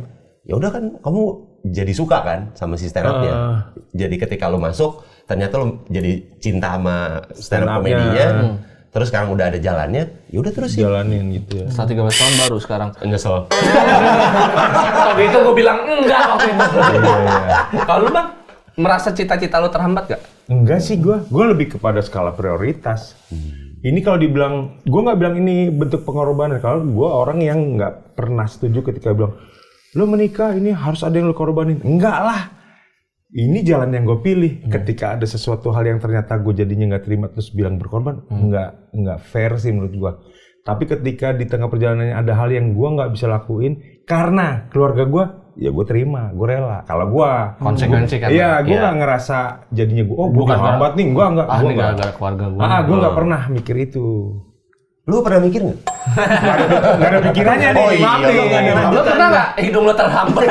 ya udah kan kamu jadi suka kan sama si stand up-nya. Jadi ketika lu masuk, ternyata lu jadi cinta sama stand up komedinya. Terus sekarang udah ada jalannya, ya udah terus jalanin gitu ya. Setelah 13 tahun baru sekarang. Nyesel. Waktu itu gue bilang enggak waktu itu. Kalau lu Bang, merasa cita-cita lu terhambat gak? Enggak sih gue lebih kepada skala prioritas. Ini kalau dibilang, gue nggak bilang ini bentuk pengorbanan. Kalau gue orang yang nggak pernah setuju ketika bilang, lo menikah ini harus ada yang lo korbanin. Enggak lah. Ini jalan yang gue pilih. Ketika ada sesuatu hal yang ternyata gue jadinya nggak terima terus bilang berkorban, nggak fair sih menurut gue. Tapi ketika di tengah perjalanannya ada hal yang gue nggak bisa lakuin karena keluarga gue, ya gue terima, gue rela. Kalau gue konsekuensi kan? Iya, gue nggak ngerasa jadinya gue, gue hambat nih, gue nggak. Ini gara-gara keluarga gue. Gue nggak pernah mikir itu. Lu pernah mikir nggak? Nggak ada pikirannya nih, maaf nih. Lu pernah nggak hidung lu terhambat?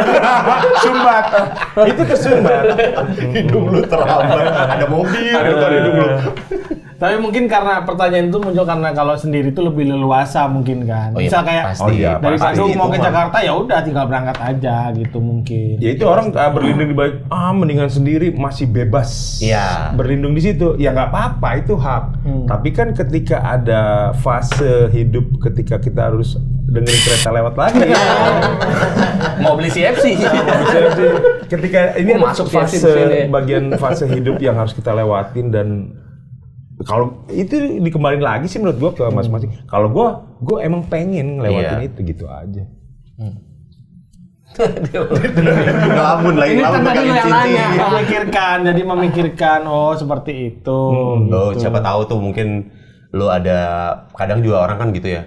Sumbat, itu tersumbat. Hidung lu terhambat, ada mobil. Ada hidung lu. Tapi mungkin karena pertanyaan itu muncul karena kalau sendiri itu lebih leluasa mungkin kan. Oh iya, Misal kayak pasti. dari Pasti Bandung itu mau ke mah. Jakarta ya udah tinggal berangkat aja gitu mungkin. Ya itu orang berlindung di balik, mendingan sendiri masih bebas. Iya. Berlindung di situ, ya nggak apa-apa itu hak. Tapi kan ketika ada fase hidup ketika kita harus dengerin kereta lewat lagi. Mau beli CFC. Ketika ini Oh, masuk masuk fase sini. bagian fase hidup yang harus kita lewatin dan kalau itu dikembaliin lagi sih menurut gua ke masing-masing. Kalau gua emang pengen ngelewatin itu gitu aja. Ngelamun lagi, Ini ngelamun kan tadi pakai lu yang cincin. memikirkan, jadi memikirkan seperti itu. Lo siapa tahu tuh mungkin lo ada, kadang juga orang kan gitu ya.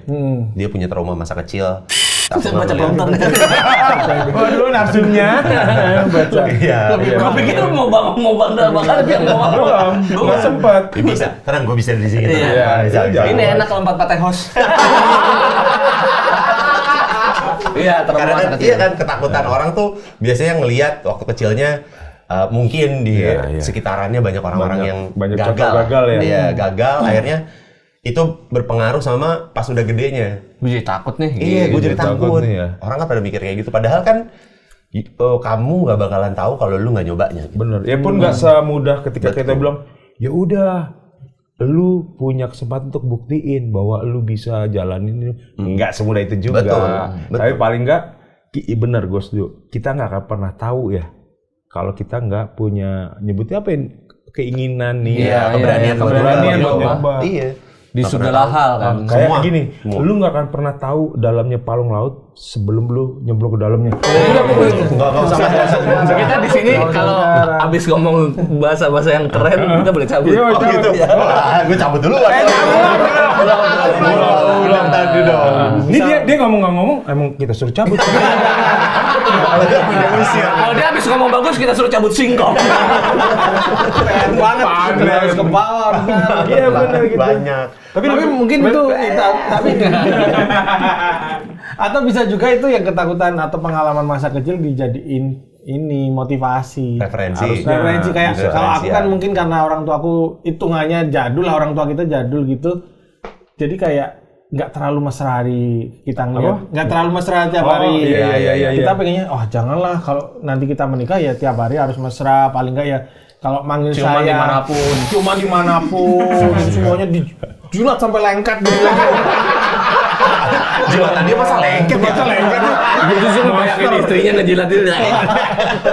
Dia punya trauma masa kecil. Baca prompter. Waduh nafsunya. Baca. Iya. Gue pikir lu mau bakar tapi yang mau Belum. Nggak sempet. Ya bisa, tenang gue bisa di sini. Iya. Bisa. Ini enak kalau 4 patah host. Iya, Karena trauma masa kan, kecil. iya kan ketakutan orang tuh biasanya ngelihat waktu kecilnya mungkin di sekitarannya banyak orang-orang yang banyak gagal. contoh gagal ya. Iya, gagal akhirnya itu berpengaruh sama pas udah gedenya. Gue jadi takut nih. Iya, gue jadi takut. nih ya. Orang kan pada mikir kayak gitu. Padahal kan kamu nggak bakalan tahu kalau lu nggak nyobanya. Bener. Ya pun nggak semudah ketika kita bilang, ya udah, lu punya kesempatan untuk buktiin bahwa lu bisa jalanin ini. Nggak semudah itu juga. Betul. Tapi paling nggak, bener gue setuju. Kita nggak akan pernah tahu ya kalau kita nggak punya nyebutnya apa ya, keinginan nih. Iya, keberanian buat nyoba. Iya. Di segala hal kan. Kayak Semua. gini, lu nggak akan pernah tahu dalamnya palung laut sebelum lu nyemplung ke dalamnya. Nggak usah. Kita di sini kalau abis ngomong bahasa-bahasa yang keren, kita boleh cabut. Iya, Oh gitu. Wah, gue cabut dulu. Ulang tadi dong. Ini dia ngomong nggak ngomong, emang kita suruh cabut. Kalau dia punya usia. Kalau dia abis ngomong bagus, kita suruh cabut singkong. Keren banget. Harus ke bawah. benar. Iya benar gitu. Banyak. Tapi mungkin itu tapi atau bisa juga itu yang ketakutan atau pengalaman masa kecil dijadiin ini motivasi. Referensi. Referensi kayak Bisa kalau aku kan referensian. mungkin karena orang tua aku hitungannya jadul lah, orang tua kita jadul gitu. Jadi kayak nggak terlalu mesra hari kita ngeliat, nggak terlalu mesra tiap hari. iya. Kita pengennya, janganlah kalau nanti kita menikah ya tiap hari harus mesra, paling nggak ya kalau manggil Ciuman saya dimanapun. cuma dimanapun, semuanya dijulat sampai lengket gitu. Jilatan dia masa lengket ya? Gue justru bayangin istrinya ngejilatin.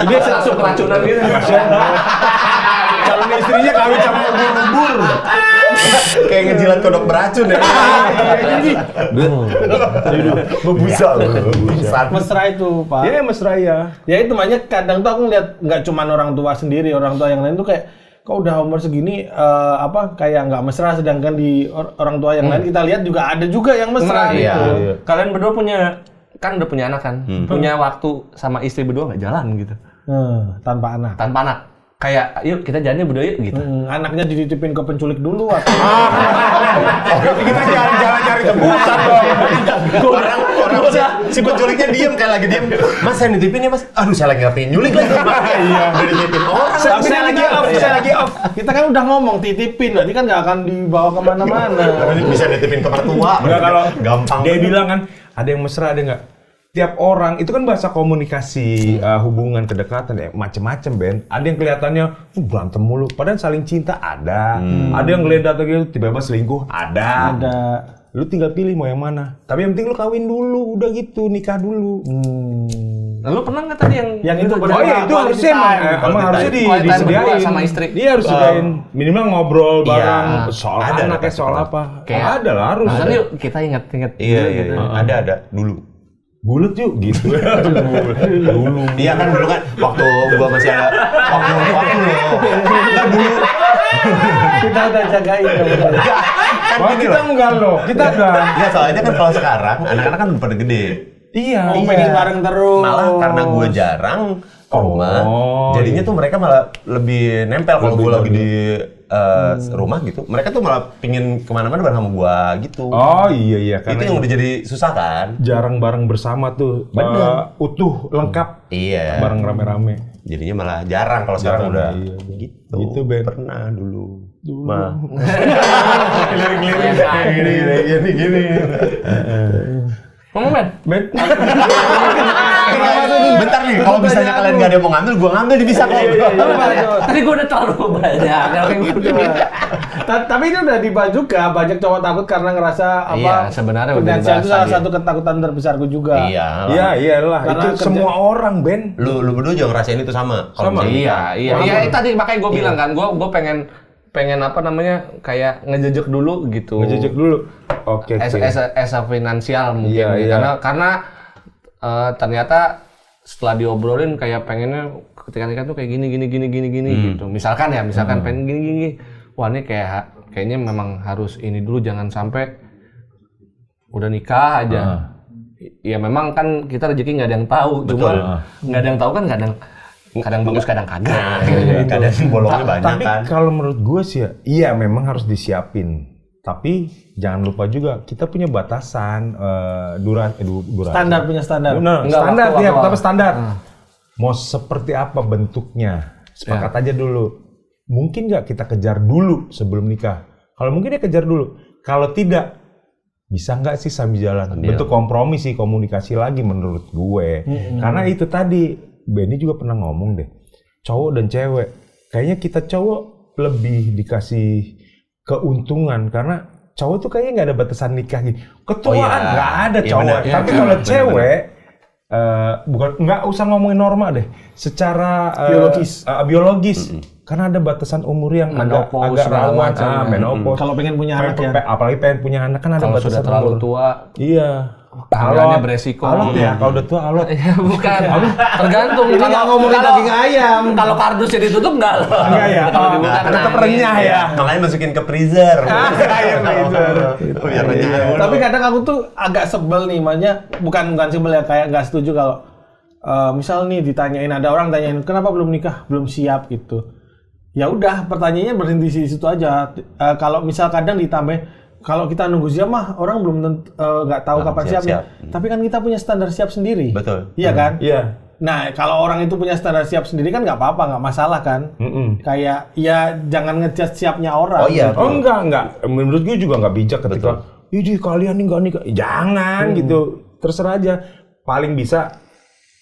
Dia langsung keracunan gitu. Kalau istrinya kawin sama ubur-ubur. Kayak ngejilat kodok beracun ya. Bebusa loh. Mesra itu, Pak. Iya mesra ya. Ya itu makanya kadang tuh aku ngeliat nggak cuma orang tua sendiri, orang tua yang lain tuh kayak kok udah umur segini kayak nggak mesra, sedangkan di orang tua yang lain kita lihat juga ada juga yang mesra gitu. Iya. Kalian berdua udah punya anak kan? Punya waktu sama istri berdua nggak jalan gitu? Tanpa anak. Tanpa anak. kayak yuk kita jalannya berdua yuk gitu. Anaknya dititipin ke penculik dulu atau Berarti kita jalan cari tebusan dong. Orang si penculiknya diem kayak lagi diem. Mas saya nitipin ya mas. Aduh saya lagi ngapain nyulik lagi. Iya udah dititipin orang. saya lagi off. Kita kan udah ngomong titipin, berarti kan nggak akan dibawa kemana-mana. Bisa nitipin ke mertua. Enggak kalau gampang. dia bilang kan ada yang mesra ada nggak? Tiap orang itu kan bahasa komunikasi hubungan kedekatan ya macem-macem Ben. Ada yang kelihatannya berantem mulu, padahal saling cinta ada. Ada yang geledah atau gitu tiba-tiba selingkuh ada. Lu tinggal pilih mau yang mana. Tapi yang penting lu kawin dulu, udah gitu nikah dulu. Lalu pernah nggak tadi yang itu Oh iya itu harusnya emang harusnya disediain sama istri. Dia harus disediain minimal ngobrol bareng Iya. soal Ada, anak ada. soal apa. Kayak- Ada lah harus. Bahkan yuk kita ingat-ingat Iya dulu iya. gitu. Ada dulu. Bulet yuk gitu. Dulu. Iya kan dulu kan waktu gua masih ada waktu enggak dulu. Kita udah jagain. Wah, kita enggak loh. Kita udah. Ya soalnya kan kalau sekarang anak-anak kan udah pada gede. Iya. Pengen bareng terus. Malah karena gue jarang ke rumah, Oh, jadinya tuh mereka malah lebih nempel kalau gue lagi di rumah gitu. Mereka tuh malah pingin kemana-mana bareng sama gue gitu. Oh iya Itu yang udah jadi susah kan? jarang bareng bersama tuh. Bener. Utuh, lengkap. Iya. Bareng rame-rame. Jadinya malah jarang kalau sekarang udah Iya, gitu. Gitu, Ben. Pernah dulu. Mah. Gini. Ngomong Ben. Ben. Bentar nih, kalau misalnya kalian nggak ada yang mau ngambil, gue ngambil bisa kok. Tadi gue udah terlalu banyak. Tapi ini udah dibahas juga, banyak cowok takut karena ngerasa Iya, sebenarnya udah finansial itu dibahas salah tadi. satu ketakutan terbesarku juga. Iya. Iya, iyalah. Karena Itu kerja- semua orang, Ben. Lu berdua juga ngerasain itu sama. Kalau Sama. misalnya- Iya. Itu tadi makanya gue bilang kan, gue pengen apa namanya kayak ngejejek dulu gitu. Ngejejek dulu. Oke. As a finansial mungkin. Iya. Karena ternyata setelah diobrolin kayak pengennya ketika nikah tuh kayak gini gitu. Misalkan pengen gini. Wah ini kayaknya memang harus ini dulu, jangan sampai udah nikah aja. Ya memang kan kita rezeki nggak ada yang tahu, cuma nggak ada yang tahu kan kadang bagus kadang kagak. Kadang bolongnya banyak Tapi kan. kalau menurut gue sih ya, iya memang harus disiapin. Tapi jangan lupa juga kita punya batasan durasi. Standar punya standar. Benar, Enggak, standar waktu. ya, pertama standar. Mau seperti apa bentuknya? Sepakat aja dulu. Mungkin nggak kita kejar dulu sebelum nikah? Kalau mungkin ya kejar dulu. Kalau tidak, bisa nggak sih sambil jalan? Bentuk kompromi sih, komunikasi lagi menurut gue. Karena itu tadi, Benny juga pernah ngomong deh. Cowok dan cewek, kayaknya kita cowok lebih dikasih keuntungan karena cowok tuh kayaknya nggak ada batasan nikah gitu. Ketuaan nggak ada Iya, cowok. benar. Tapi Iya, kalau benar, cewek bukan nggak usah ngomongin norma deh. Secara biologis. Karena ada batasan umur yang Menopause, agak segala rawan, macam. menopause. Kalau pengen punya anak ya. Apalagi pengen punya anak kan ada Kalau batasan sudah terlalu umur. tua, Iya. kehamilannya beresiko. Alot ya, kalau udah tua alot. Ya bukan. Tergantung. Ini nggak ngomongin daging ayam. Kalau kardusnya ditutup enggak loh. Enggak ya? Kalau dibuka Nah, kena tetap angin. renyah ya. Makanya masukin ke freezer. Iya, freezer. Biar renyah. Tapi kadang aku tuh agak sebel nih, makanya bukan sebel ya, kayak nggak setuju kalau misal nih ditanyain, ada orang tanyain kenapa belum nikah, belum siap gitu. Ya udah, pertanyaannya berhenti di situ aja. Kalau misal kadang ditambah, kalau kita nunggu siap mah orang belum nggak tahu kapan siapnya. Tapi kan kita punya standar siap sendiri. Betul. Iya kan? Iya. Nah, kalau orang itu punya standar siap sendiri kan nggak apa-apa, nggak masalah kan? Kayak ya jangan ngejudge siapnya orang. Oh iya. Oh enggak. Menurut gue juga nggak bijak ketika, "Ih, kalian nih nggak nikah." Jangan gitu. Terserah aja. Paling bisa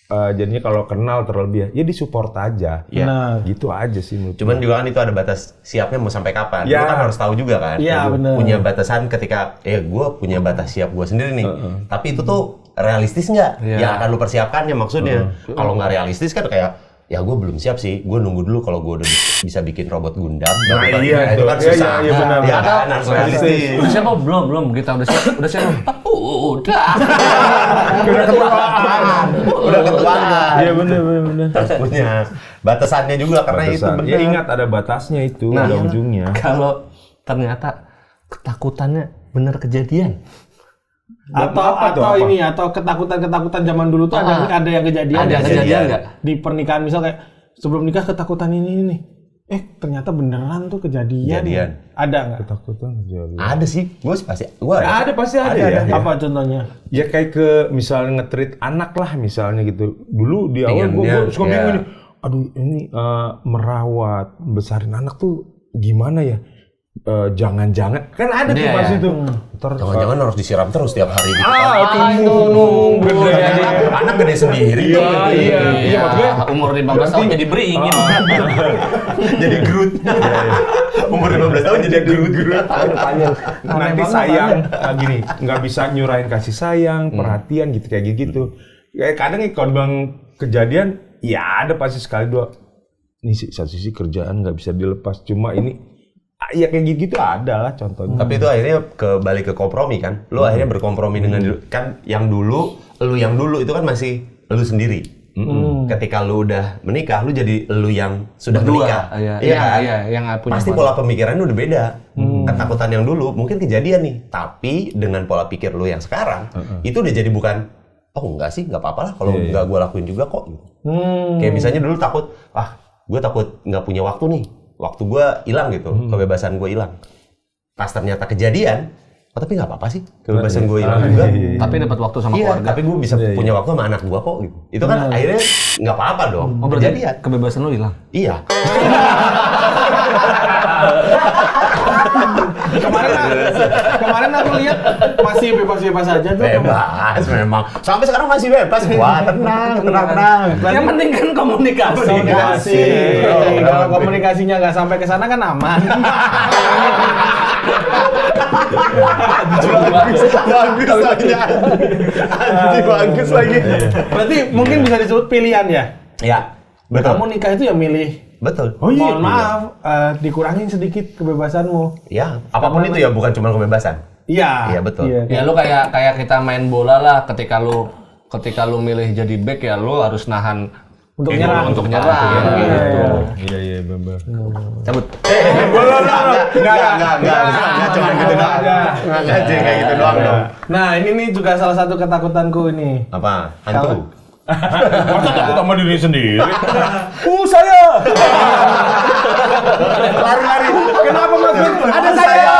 jadinya kalau kenal terlebih ya disupport aja. Iya. Nah, Gitu aja sih menurut Cuman juga kan itu ada batas siapnya mau sampai kapan. Ya. Lu kan harus tahu juga kan. Iya, Lu bener. punya batasan ketika, gue punya batas siap gue sendiri nih. Tapi itu tuh realistis nggak? Yang akan lu persiapkannya maksudnya. Kalau nggak realistis kan kayak, ya gue belum siap sih. Gue nunggu dulu kalau gue udah bisa bikin robot Gundam. baru iya, itu kan iya, susah. iya, benar. Iya kan, harus realistis. Udah siap apa? Belum. Kita udah siap. Udah siap. Udah. Udah ketuaan. Udah ketuaan. Iya benar. Harus punya batasannya juga karena itu Batasan. benar. Ya ingat ada batasnya itu, ada ujungnya. Kalau ternyata ketakutannya benar kejadian. Atau ketakutan zaman dulu tuh ada yang kejadian. Ada nggak sih? kejadian nggak? Di pernikahan misal kayak sebelum nikah ketakutan ini nih. Ternyata beneran tuh kejadian. Ada nggak? Ketakutan kejadian. Ada sih, gue Ada pasti ada ya. Apa contohnya? Ya kayak ke misalnya nge-treat anak lah misalnya gitu. Dulu di awal gue suka bingung nih. Aduh ini merawat, besarin anak tuh gimana ya? Jangan-jangan kan ada tuh pas itu. Jangan-jangan harus disiram terus tiap hari gitu. Anak gede sendiri. Iya, maksudnya umur 15 tahun jadi beringin. Jadi Groot. Umur 15 tahun jadi Groot. Nanti sayang gini, nggak bisa nyurahin kasih sayang, perhatian gitu kayak gitu. Kayak kadang kalau bilang kejadian, ya ada pasti sekali dua. Ini sih satu sisi kerjaan nggak bisa dilepas, cuma ini ya kayak gitu ada lah contohnya. Tapi itu akhirnya balik ke kompromi kan. Lu akhirnya berkompromi dengan kan yang dulu itu kan masih lu sendiri. Ketika lu udah menikah, lu jadi lu yang sudah menikah. Iya, yang punya. Pasti pola pemikirannya udah beda. Ketakutan yang dulu mungkin kejadian nih, tapi dengan pola pikir lu yang sekarang itu udah jadi bukan enggak sih, enggak apa-apa lah kalau enggak gua lakuin juga kok gitu. Kayak misalnya dulu takut, gue takut nggak punya waktu nih. Waktu gue hilang gitu, kebebasan gue hilang. Pas ternyata kejadian, tapi nggak apa-apa sih, kebebasan gue hilang juga. Tapi dapat waktu sama keluarga. Tapi gue bisa punya waktu sama anak gue kok gitu. Itu kan akhirnya nggak apa-apa dong. Berarti kebebasan lu hilang? Iya. Kemarin aku lihat masih bebas-bebas aja tuh. Bebas memang. Sampai sekarang masih bebas. Wah, tenang. Yang penting kan komunikasi. Kalau komunikasinya nggak sampai ke sana kan aman. Bagus lagi. Berarti mungkin bisa disebut pilihan ya? Ya, betul. Kamu nikah itu ya milih. Betul. Mohon maaf, dikurangin sedikit kebebasanmu. Ya, apapun itu ya bukan cuma kebebasan. Iya. Iya, betul. Ya lu kayak kita main bola lah, ketika lu milih jadi back ya lu harus nahan untuk nyerang. Iya, benar. Cabut. Enggak cuma gitu doang. Enggak kayak gitu doang dong. Nah, ini nih juga salah satu ketakutanku ini. Apa? Hantu. Masa takut sama diri sendiri? Saya! Lari-lari. Kenapa Mas Ben? Ada saya.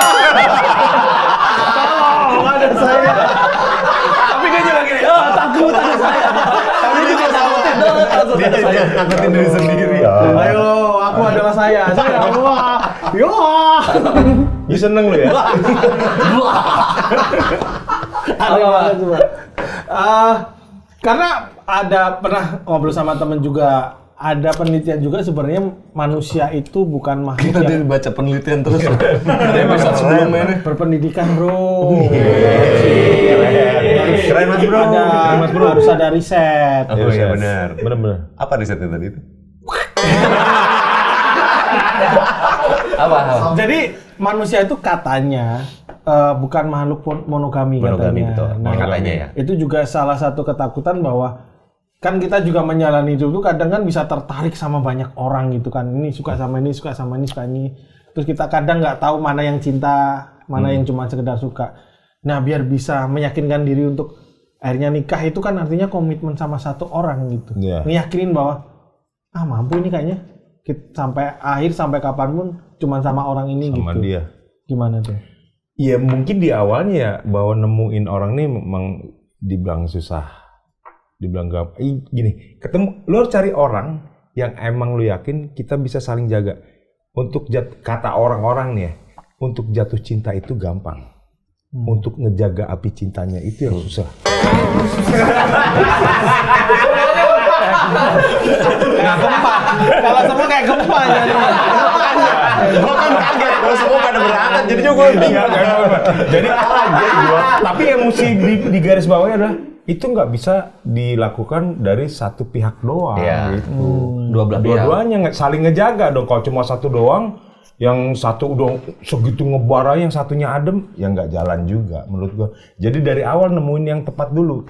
Tolong, ada saya. Tapi dia juga gini, takut ada saya. Tapi dia juga takut ada saya. Nakutin diri sendiri ya. Ayo, aku adalah saya. Yo. Dia seneng lu ya? Aneh banget coba. Karena ada pernah ngobrol sama temen juga, ada penelitian juga sebenarnya manusia itu bukan makhluk Kita yang baca penelitian terus dari episode sebelumnya nih. berpendidikan, bro. Keren Mas Bro. Harus ada riset. Oh iya benar. Bener. Apa risetnya tadi itu? Apa? Jadi manusia itu katanya bukan makhluk monogami katanya. Betul. Katanya ya. Itu juga salah satu ketakutan bahwa kan kita juga menjalani hidup itu kadang kan bisa tertarik sama banyak orang gitu kan. Ini suka sama ini, suka sama ini, suka ini. Terus kita kadang nggak tahu mana yang cinta, mana yang cuma sekedar suka. Nah, biar bisa meyakinkan diri untuk akhirnya nikah itu kan artinya komitmen sama satu orang gitu. Yeah. Ngeyakinin bahwa mampu ini kayaknya sampai akhir sampai kapanpun cuma sama orang ini sama gitu. dia. Gimana tuh? Ya mungkin di awalnya ya bahwa nemuin orang nih memang dibilang susah. Dibilang gampang. Gini, ketemu lu harus cari orang yang emang lu yakin kita bisa saling jaga. Untuk kata orang-orang nih ya, untuk jatuh cinta itu gampang. Untuk ngejaga api cintanya itu yang susah. Nggak gempa. Kalau semua kayak gempa jadi. Gua kan kaget, kalau semua pada berangkat, jadi juga gue bingung. Jadi kaget gua. Tapi yang mesti di garis bawahnya adalah itu nggak bisa dilakukan dari satu pihak doang. Iya. Gitu. Dua belah pihak. Dua-duanya saling ngejaga dong. Kalau cuma satu doang, yang satu udah segitu ngebara, yang satunya adem, ya nggak jalan juga menurut gua. Jadi dari awal nemuin yang tepat dulu.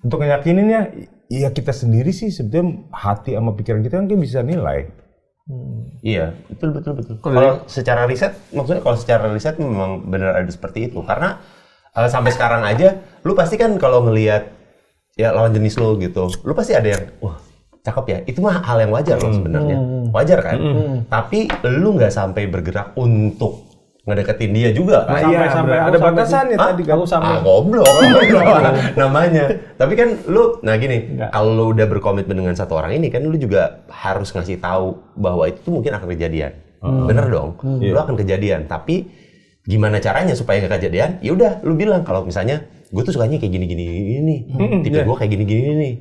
Untuk ngeyakininnya, ya kita sendiri sih sebetulnya hati sama pikiran kita kan bisa nilai. Iya, betul. Kalau secara riset, maksudnya kalau secara riset memang benar ada seperti itu. Karena sampai sekarang aja, lu pasti kan kalau ngelihat ya lawan jenis lu gitu, lu pasti ada yang, wah cakep ya, itu mah hal yang wajar loh sebenarnya. Wajar kan? Tapi lu nggak sampai bergerak untuk ngedeketin dia juga kan? Sampai ada batasannya tadi kan. Aku sampai Goblok namanya. Tapi kan lu, nah gini, kalau lu udah berkomitmen dengan satu orang ini kan lu juga harus ngasih tahu bahwa itu tuh mungkin akan kejadian. Bener dong, lu akan kejadian. Tapi gimana caranya supaya nggak kejadian? Ya udah, lu bilang kalau misalnya gue tuh sukanya kayak gini-gini nih, tipe gue kayak gini-gini nih.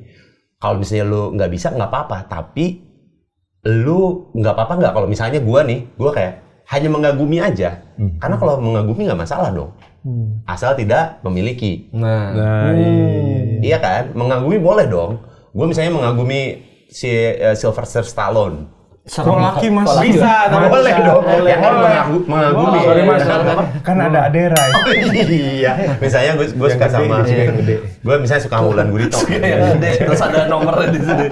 Kalau misalnya lu nggak bisa nggak apa-apa, tapi lu nggak apa-apa nggak kalau misalnya gue kayak hanya mengagumi aja, karena kalau mengagumi nggak masalah dong, asal tidak memiliki. Iya kan, mengagumi boleh dong. Gue misalnya mengagumi si Sylvester Stallone. Laki mas bisa, tapi Boleh bisa. dong, Boleh. ya kan mengagumi. Sorry mas, kan ada Adera. Iya, misalnya gue suka sama, gue misalnya suka sama Wulan Guritno. Terus ada nomornya di sini.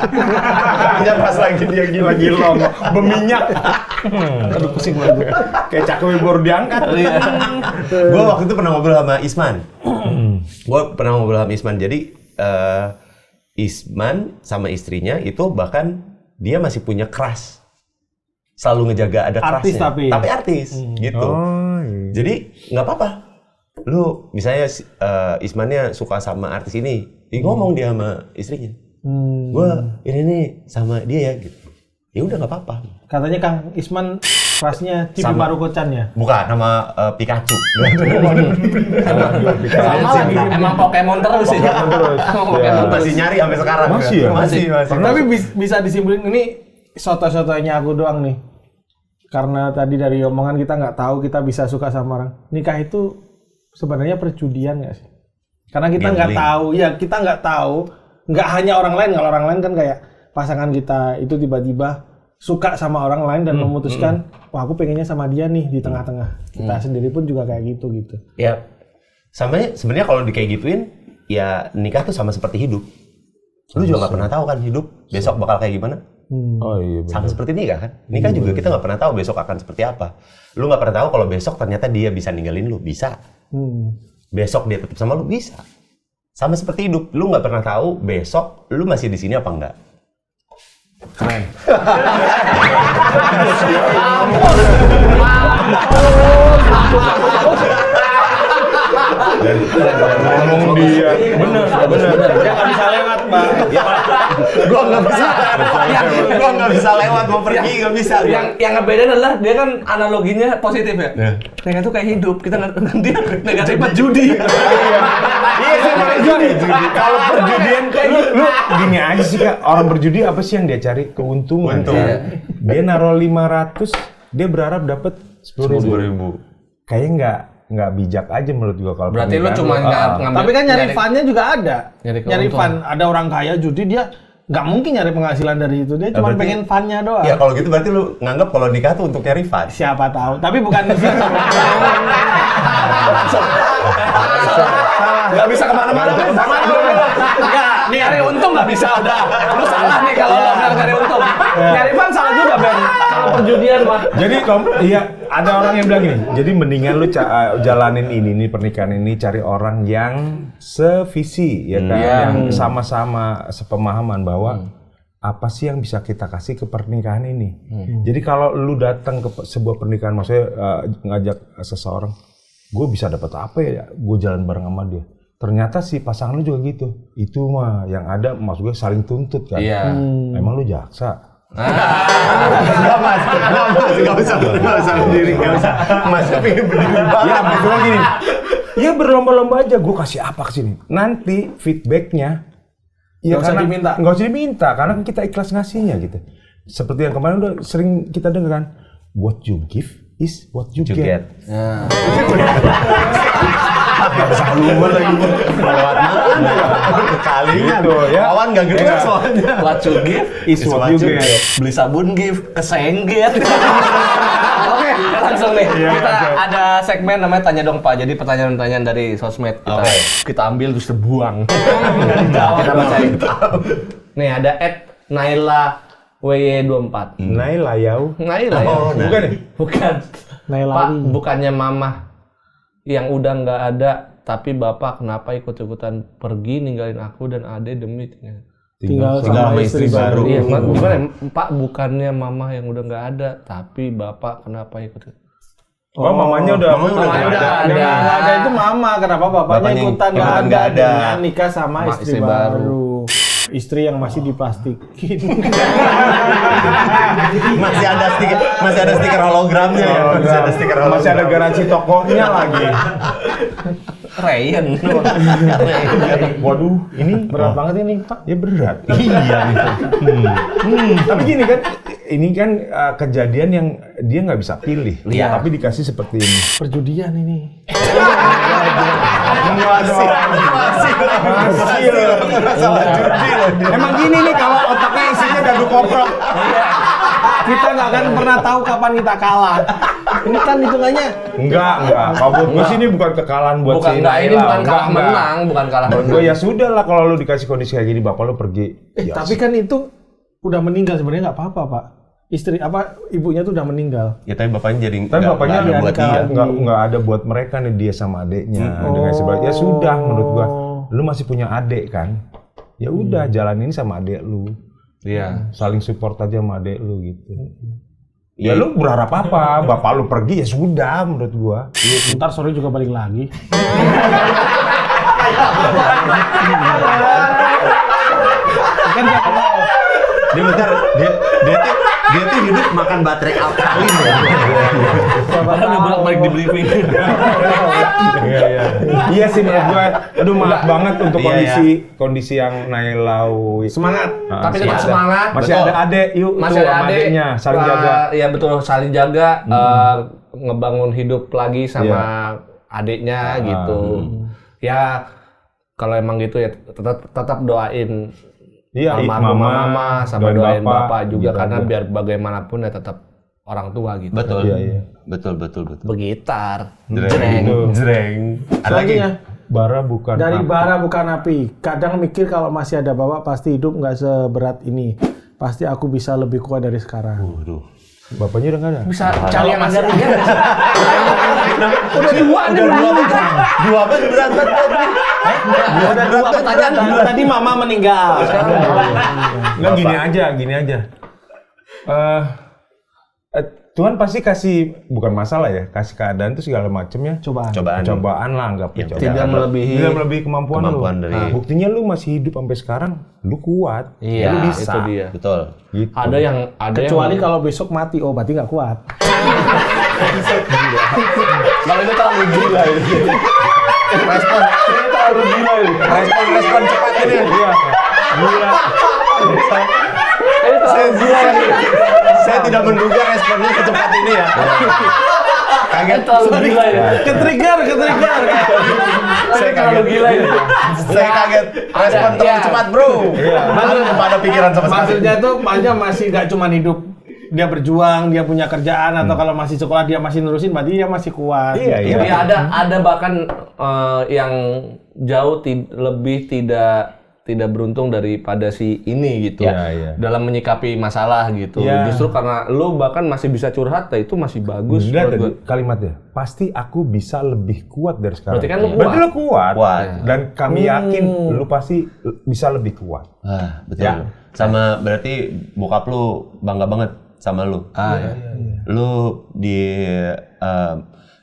Jangan pas lagi dia gila-gila Berminyak. Aduh pusing banget. Kayak cakwe baru diangkat. Gue waktu itu pernah ngobrol sama Isman. Jadi Isman sama istrinya itu bahkan dia masih punya crush. Selalu ngejaga ada Artis crushnya. Tapi artis gitu. Jadi nggak apa-apa. Lu misalnya Ismannya suka sama artis ini, ngomong dia sama istrinya. Gua ini nih sama dia ya gitu. Ya udah nggak apa-apa. Katanya Kang Isman kelasnya Cibi Sama. Maruko-chan ya? Bukan nama Pikachu. Emang Pokemon terus sih. Pokemon Masih nyari sampai sekarang. Masih ya? Masih. Tapi bisa disimpulin ini soto-sotonya aku doang nih. Karena tadi dari omongan kita nggak tahu kita bisa suka sama orang. Nikah itu sebenarnya perjudian nggak sih? Karena kita nggak tahu, ya kita nggak tahu. Nggak hanya orang lain, kalau orang lain kan kayak pasangan kita itu tiba-tiba suka sama orang lain dan memutuskan, wah aku pengennya sama dia nih di tengah-tengah. Kita sendiri pun juga kayak gitu. Ya, sama sebenarnya kalau kayak gituin, ya nikah tuh sama seperti hidup. Lu juga nggak pernah tahu kan hidup besok bakal kayak gimana. Oh iya Sama seperti nikah kan. Nikah juga kita nggak pernah tahu besok akan seperti apa. Lu nggak pernah tahu kalau besok ternyata dia bisa ninggalin lu, bisa. Besok dia tetap sama lu, bisa. Sama seperti hidup, lu nggak pernah tahu besok lu masih di sini apa enggak. Keren. Ngomong dia. Bener. Dia nggak bisa lewat, Mbak. Gua nggak bisa lewat mau pergi nggak bisa. Yang ngebedain adalah dia kan analoginya positif ya. Nikah tuh kayak hidup, kita nanti negatifnya judi. Iya sih judi. Kalau perjudian kayak lu gini aja sih Kak, orang berjudi apa sih yang dia cari? Keuntungan. Dia naruh 500, dia berharap dapat 10.000. Kayaknya nggak bijak aja menurut gua kalau Berarti lu pernikahan. cuma ngambil. Tapi kan nyari fun-nya juga ada. Nyari Fun. Ada orang kaya judi dia nggak mungkin nyari penghasilan dari itu. Dia cuma berarti- pengen fun-nya doang. Ya kalau gitu berarti lu nganggap kalau nikah tuh untuk nyari fun. Siapa tahu. Tapi bukan di situ. Nggak bisa kemana-mana. Nggak, nyari untung nggak bisa udah. Lu salah nih kalau lo bilang nyari untung. Nyari fun salah juga Ben. Kalau perjudian mah. Jadi iya ada orang yang bilang gini. Jadi mendingan lu jalanin ini pernikahan ini cari orang yang sevisi ya kan, yang sama-sama sepemahaman bahwa apa sih yang bisa kita kasih ke pernikahan ini. Jadi kalau lu datang ke sebuah pernikahan, maksudnya ngajak seseorang, gue bisa dapat apa ya? Gue jalan bareng sama dia. Ternyata si pasangan lu juga gitu. Itu mah yang ada maksud gue saling tuntut kan. Iya. Emang lu jaksa. Nggak usah berdiri, nggak usah. Mas pengen berdiri banget. Ya maksudnya gini. Ya berlomba-lomba aja gue kasih apa ke sini. Nanti feedbacknya ya Nggak usah diminta. Nggak usah diminta karena kita ikhlas ngasihnya gitu. Seperti yang kemarin udah sering kita dengar kan. What you give is what you get. Bisa keluar lagi. Lewat mana? Kalinya Gitu, ya. Kawan nggak gerak soalnya. What you give Is what you get. beli sabun give, kesengget. Oke, langsung nih. Kita ada segmen namanya Tanya Dong Pak. Jadi pertanyaan-pertanyaan dari sosmed kita ambil terus terbuang. Kita bacain. Nih ada @Naila WY24. Naila yau. Naila ya? Oh, nah. Bukan ya? Bukan. Naila Pak, Ali. bukannya mama yang udah nggak ada, tapi bapak kenapa ikut-ikutan pergi ninggalin aku dan ade demi tinggal sama istri baru. Iya, Pak bukannya mama yang udah nggak ada, tapi bapak kenapa ikut? Mamanya udah ada. Nggak ada itu mama, kenapa bapaknya Bapaknya ikutan ikutan nggak nggak ada ada. dengan nikah sama istri baru. Istri yang masih diplastikin. masih ada stiker hologramnya ya. Masih ada garansi tokonya lagi. Rayen. Waduh, ini Berat banget ini, Pak. ya berat. Iya gitu. Tapi gini kan, ini kan kejadian yang dia nggak bisa pilih, tapi dikasih seperti ini. Perjudian ini. Emang gini nih kalau otaknya isinya dadu koprok. Kita nggak akan pernah tahu kapan kita kalah. Ini kan hitungannya. Enggak. Kalau buat gue sih ini bukan kekalahan buat Bukan si enggak, ini Naila. bukan kalah Enggak. menang, bukan kalah Buat menang. gue ya sudah lah kalau lu dikasih kondisi kayak gini, bapak lu pergi. Ya, Tapi kan itu udah meninggal sebenarnya nggak apa-apa, Pak. Istri ibunya tuh udah meninggal. Ya tapi bapaknya jadi tapi nggak bapaknya ada nggak buat ada dia. nggak ada buat mereka nih, dia sama adeknya dengan sebagainya. Ya sudah, menurut gua lu masih punya adek kan, ya udah jalanin sama adek lu, Iya. saling support aja sama adek lu gitu. Ya lu berharap apa? Bapak lu pergi ya sudah, menurut gua. Ntar sore juga balik lagi. Kan nggak tahu. Dia bentar, dia tuh hidup makan baterai alkalin ya. Padahal udah bolak-balik di briefing. Iya sih menurut gua. Aduh maaf banget untuk Iya, kondisi yang Nailau. Semangat. Tapi tetap semangat. Masih betul. ada adek, yuk Masih tuh ada sama adek. adeknya, saling jaga. Iya betul, saling jaga. Ngebangun hidup lagi sama adiknya gitu. Ya kalau emang gitu ya tetap doain Iya, almarhum mama sama doain bapak juga gitu karena aja. biar bagaimanapun ya tetap orang tua gitu. Betul. Iya. Betul. Begitar. Jreng. Ada lagi? Selanjutnya. Bara bukan Dari api. bara bukan api. Kadang mikir kalau masih ada bapak pasti hidup nggak seberat ini. Pasti aku bisa lebih kuat dari sekarang. Waduh. Bapaknya udah nggak ada. Bisa cari yang ada tiga. Dua apa berat banget. Ada dua pertanyaan. Tadi mama meninggal. Nggak gini aja. Tuhan pasti kasih, bukan masalah ya, kasih keadaan itu segala macamnya. Cobaan lah anggapnya. Tidak melebihi kemampuan kemampuan lu. dari- Buktinya lu masih hidup sampai sekarang, lu kuat. Iya, lu bisa. itu dia. Betul. Gitu. Ada yang Kecuali kalau besok mati, oh berarti nggak kuat. kalau itu terlalu gila itu. Respon cepat ini. Iya. Gila. Ini terlalu gila ini. Saya tidak menduga responnya secepat ini ya. Kaget terlalu gila ya. Ketrigger. Saya terlalu gila ini. Saya kaget. Respon Ada, terlalu iya. cepat, Bro. Tanpa ada pikiran sama sekali. Maksudnya tuh masih nggak cuma hidup. Dia berjuang, dia punya kerjaan, atau kalau masih sekolah dia masih nerusin, berarti dia masih kuat. Iya. Iya ada bahkan yang jauh lebih tidak beruntung daripada si ini gitu. Iya. Dalam menyikapi masalah gitu. Iya. Justru karena lu bahkan masih bisa curhat, ya itu masih bagus. Enggak menurut tadi gua. kalimatnya. Pasti aku bisa lebih kuat dari sekarang. Berarti kan lu Berarti kuat. lu kuat. Kuat. Dan kami yakin lu pasti bisa lebih kuat. Ah, betul. Ya. Sama berarti bokap lu bangga banget sama lu. Iya. Lu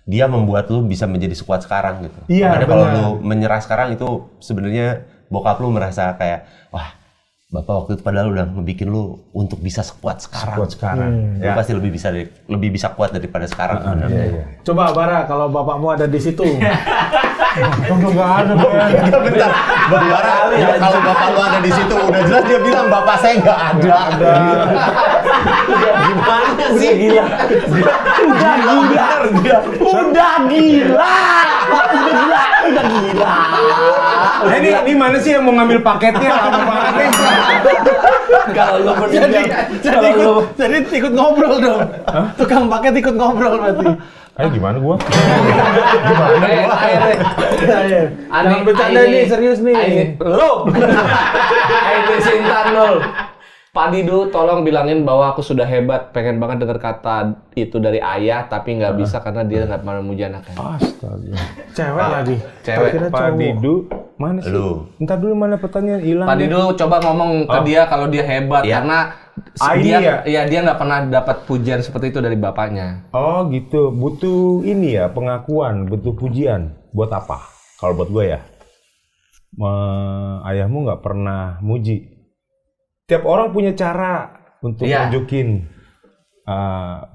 dia membuat lu bisa menjadi sekuat sekarang gitu. Iya, Makanya kalau benar. lu menyerah sekarang itu sebenarnya bokap lu merasa kayak wah, bapak waktu itu padahal udah ngebikin lu untuk bisa sekuat sekarang. Kuat sekarang. Lu pasti lebih bisa kuat daripada sekarang sebenarnya. Iya. Coba Bara, kalau bapakmu ada di situ. Enggak ada. Bentar, Bang Bara, kalau bapak lu ada di situ udah jelas dia bilang bapak saya nggak ada. Gimana sih? Gila. Udah gila. Udah gila. Nah, ini mana sih yang mau ngambil paketnya? Lama banget nih. Kalau lu Jadi ikut ngobrol dong. Tukang paket ikut ngobrol berarti. Ayo gimana gua? Jangan bercanda nih, serius nih. Lu. Ayo Sintan nol. Pak Didu, tolong bilangin bahwa aku sudah hebat. Pengen banget dengar kata itu dari ayah, tapi nggak bisa karena dia nggak pernah muji anaknya. Astaga. Cewek lagi. Cewek. Kira Pak cowok. Didu, mana sih? Lu. Entar dulu mana pertanyaan hilang. Pak nih. Didu coba ngomong ke dia kalau dia hebat Iya. karena Ini dia nggak pernah dapat pujian seperti itu dari bapaknya. Oh gitu, butuh ini ya pengakuan, butuh pujian. Buat apa? Kalau buat gue ya, ayahmu nggak pernah muji. Tiap orang punya cara untuk Iya. nunjukin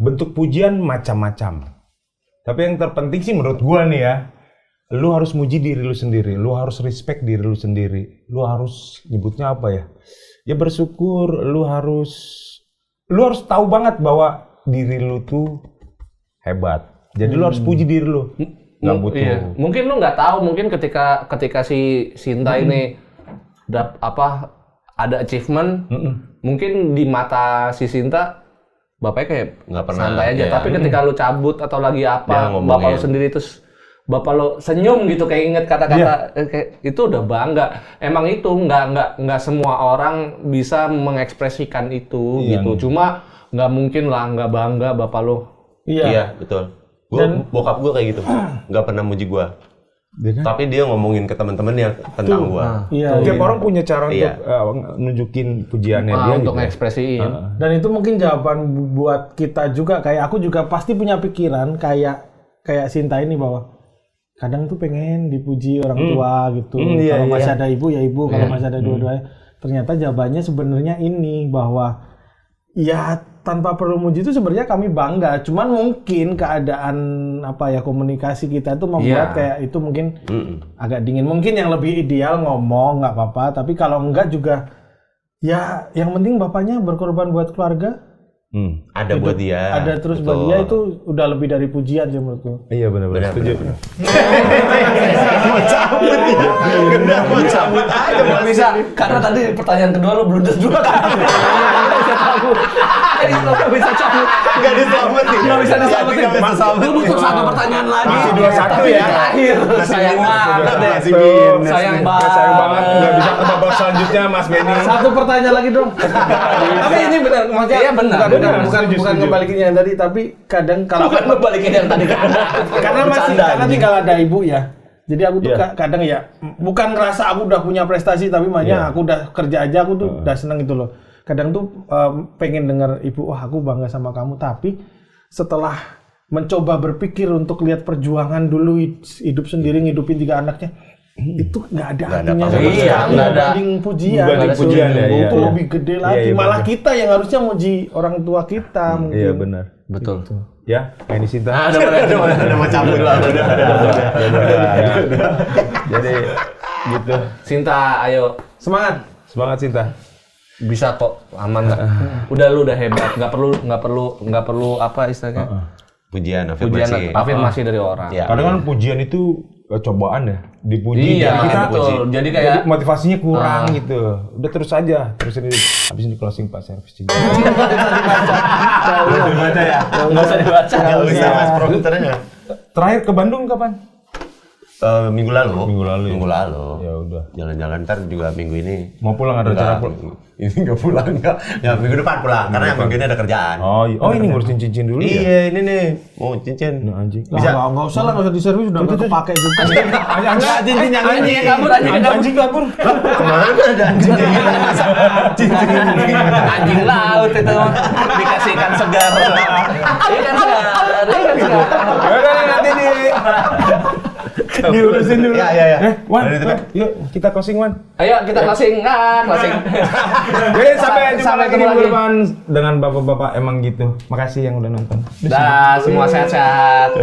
bentuk pujian macam-macam. Tapi yang terpenting sih menurut gue nih ya, lu harus muji diri lu sendiri, lu harus respect diri lu sendiri, lu harus nyebutnya apa ya? Ya bersyukur, lu harus tahu banget bahwa diri lu tuh hebat. Jadi lu harus puji diri lu. Nggak butuh. Iya. Mungkin lu nggak tahu, mungkin ketika si Sinta ini ada achievement, mungkin di mata si Sinta bapaknya kayak Nggak pernah, santai aja. iya. Tapi ketika lu cabut atau lagi Dia apa, ngomongin. bapak lu sendiri terus bapak lu senyum gitu kayak inget kata-kata kayak itu udah bangga. Emang itu nggak semua orang bisa mengekspresikan itu gitu. Cuma nggak mungkin lah nggak bangga bapak lu. Iya, betul. Bokap gue kayak gitu, nggak pernah muji gue. Tapi dia ngomongin ke teman-temannya tentang gue. Iya. Tiap orang punya cara Iya. untuk nunjukin pujiannya dia Untuk gitu. ngekspresiin. Dan itu mungkin jawaban buat kita juga, kayak aku juga pasti punya pikiran kayak Sinta ini bahwa kadang tuh pengen dipuji orang tua gitu. Iya, Kalau masih iya. ada ibu ya ibu, kalau masih ada dua-duanya. Ternyata jawabannya sebenarnya ini bahwa ya tanpa perlu muji itu sebenarnya kami bangga. Cuman mungkin keadaan komunikasi kita itu membuat kayak itu mungkin agak dingin. Mungkin yang lebih ideal ngomong nggak apa-apa, tapi kalau enggak juga ya yang penting bapaknya berkorban buat keluarga. Ada buat dia. Ada terus Betul. buat dia itu udah lebih dari pujian sih menurutku. Iya benar-benar setuju. Mau cabut aja. Nggak bisa, karena tadi pertanyaan kedua lo blunder dua kan. Nggak bisa cabut. Jadi lo nggak bisa cabut. Nggak diselamatin. Nggak bisa diselamatin. Nggak bisa Lu butuh satu pertanyaan lagi. Masih 2-1 Tapi ya. di terakhir. Sayang banget deh. Sayang banget. Sayang banget nggak bisa ke babak selanjutnya Mas Benny. Satu pertanyaan lagi dong. Tapi ini benar, maksudnya Iya, benar. bukan Setuju. ngebalikin yang tadi, tapi kadang kalau Bukan lo balikin yang tadi kan. karena tinggal ada ibu ya. Jadi aku tuh kadang ya bukan ngerasa aku udah punya prestasi, tapi makanya aku udah kerja aja aku tuh udah seneng gitu loh. Kadang tuh pengen denger ibu, wah aku bangga sama kamu, tapi setelah mencoba berpikir untuk lihat perjuangan dulu hidup sendiri ngidupin 3 anaknya, itu nggak ada artinya sama Iya, sekali nggak ada. dibanding pujian. Dibanding pujian, ya, iya, itu iya. lebih gede lagi. Iya, Malah benar. kita yang harusnya muji orang tua kita mungkin. Iya benar. Betul. Ya, ini Sinta. Udah mau cabut lah. Udah. Jadi gitu. Sinta, ayo. Semangat. Semangat Sinta. Bisa kok, aman lah. Udah lu udah hebat, nggak perlu apa istilahnya? Pujian, afirmasi. Afirmasi dari orang. Iya. Kadang kan pujian itu cobaan ya, dipuji. Iya, jadi kita betul. Jadi kayak jadi motivasinya kurang gitu. Udah terus aja, terusin ini. Habis ini closing Pak servis juga. Baca ya. nggak usah dibaca. Nggak usah mas promoternya. Terakhir ke Bandung kapan? Minggu lalu. Minggu lalu ya? Minggu lalu. Ya udah. Jalan-jalan ntar juga minggu ini. Mau pulang ada rencana pulang? Ini nggak pulang nggak. Ya minggu depan pulang karena minggu ini ada kerjaan. Oh ini ngurusin cincin dulu ya? Iya ini nih mau cincin. Nah, anjing. Bisa. Nggak usah lah, nggak usah diservis, udah nggak kepake juga. Anjing kabur. Anjing kabur. Kemarin kan ada anjing cincin. Anjing laut itu dikasih ikan segar. Ikan segar. Udah nanti diurusin dulu. Iya. Wan, Dari itu, Pak. yuk kita closing Wan. Ayo kita closing. Closing. Jadi sampai jumpa Sampai lagi ketemu di minggu lagi. depan dengan bapak-bapak emang gitu. Makasih yang udah nonton. Dah, semua sehat-sehat.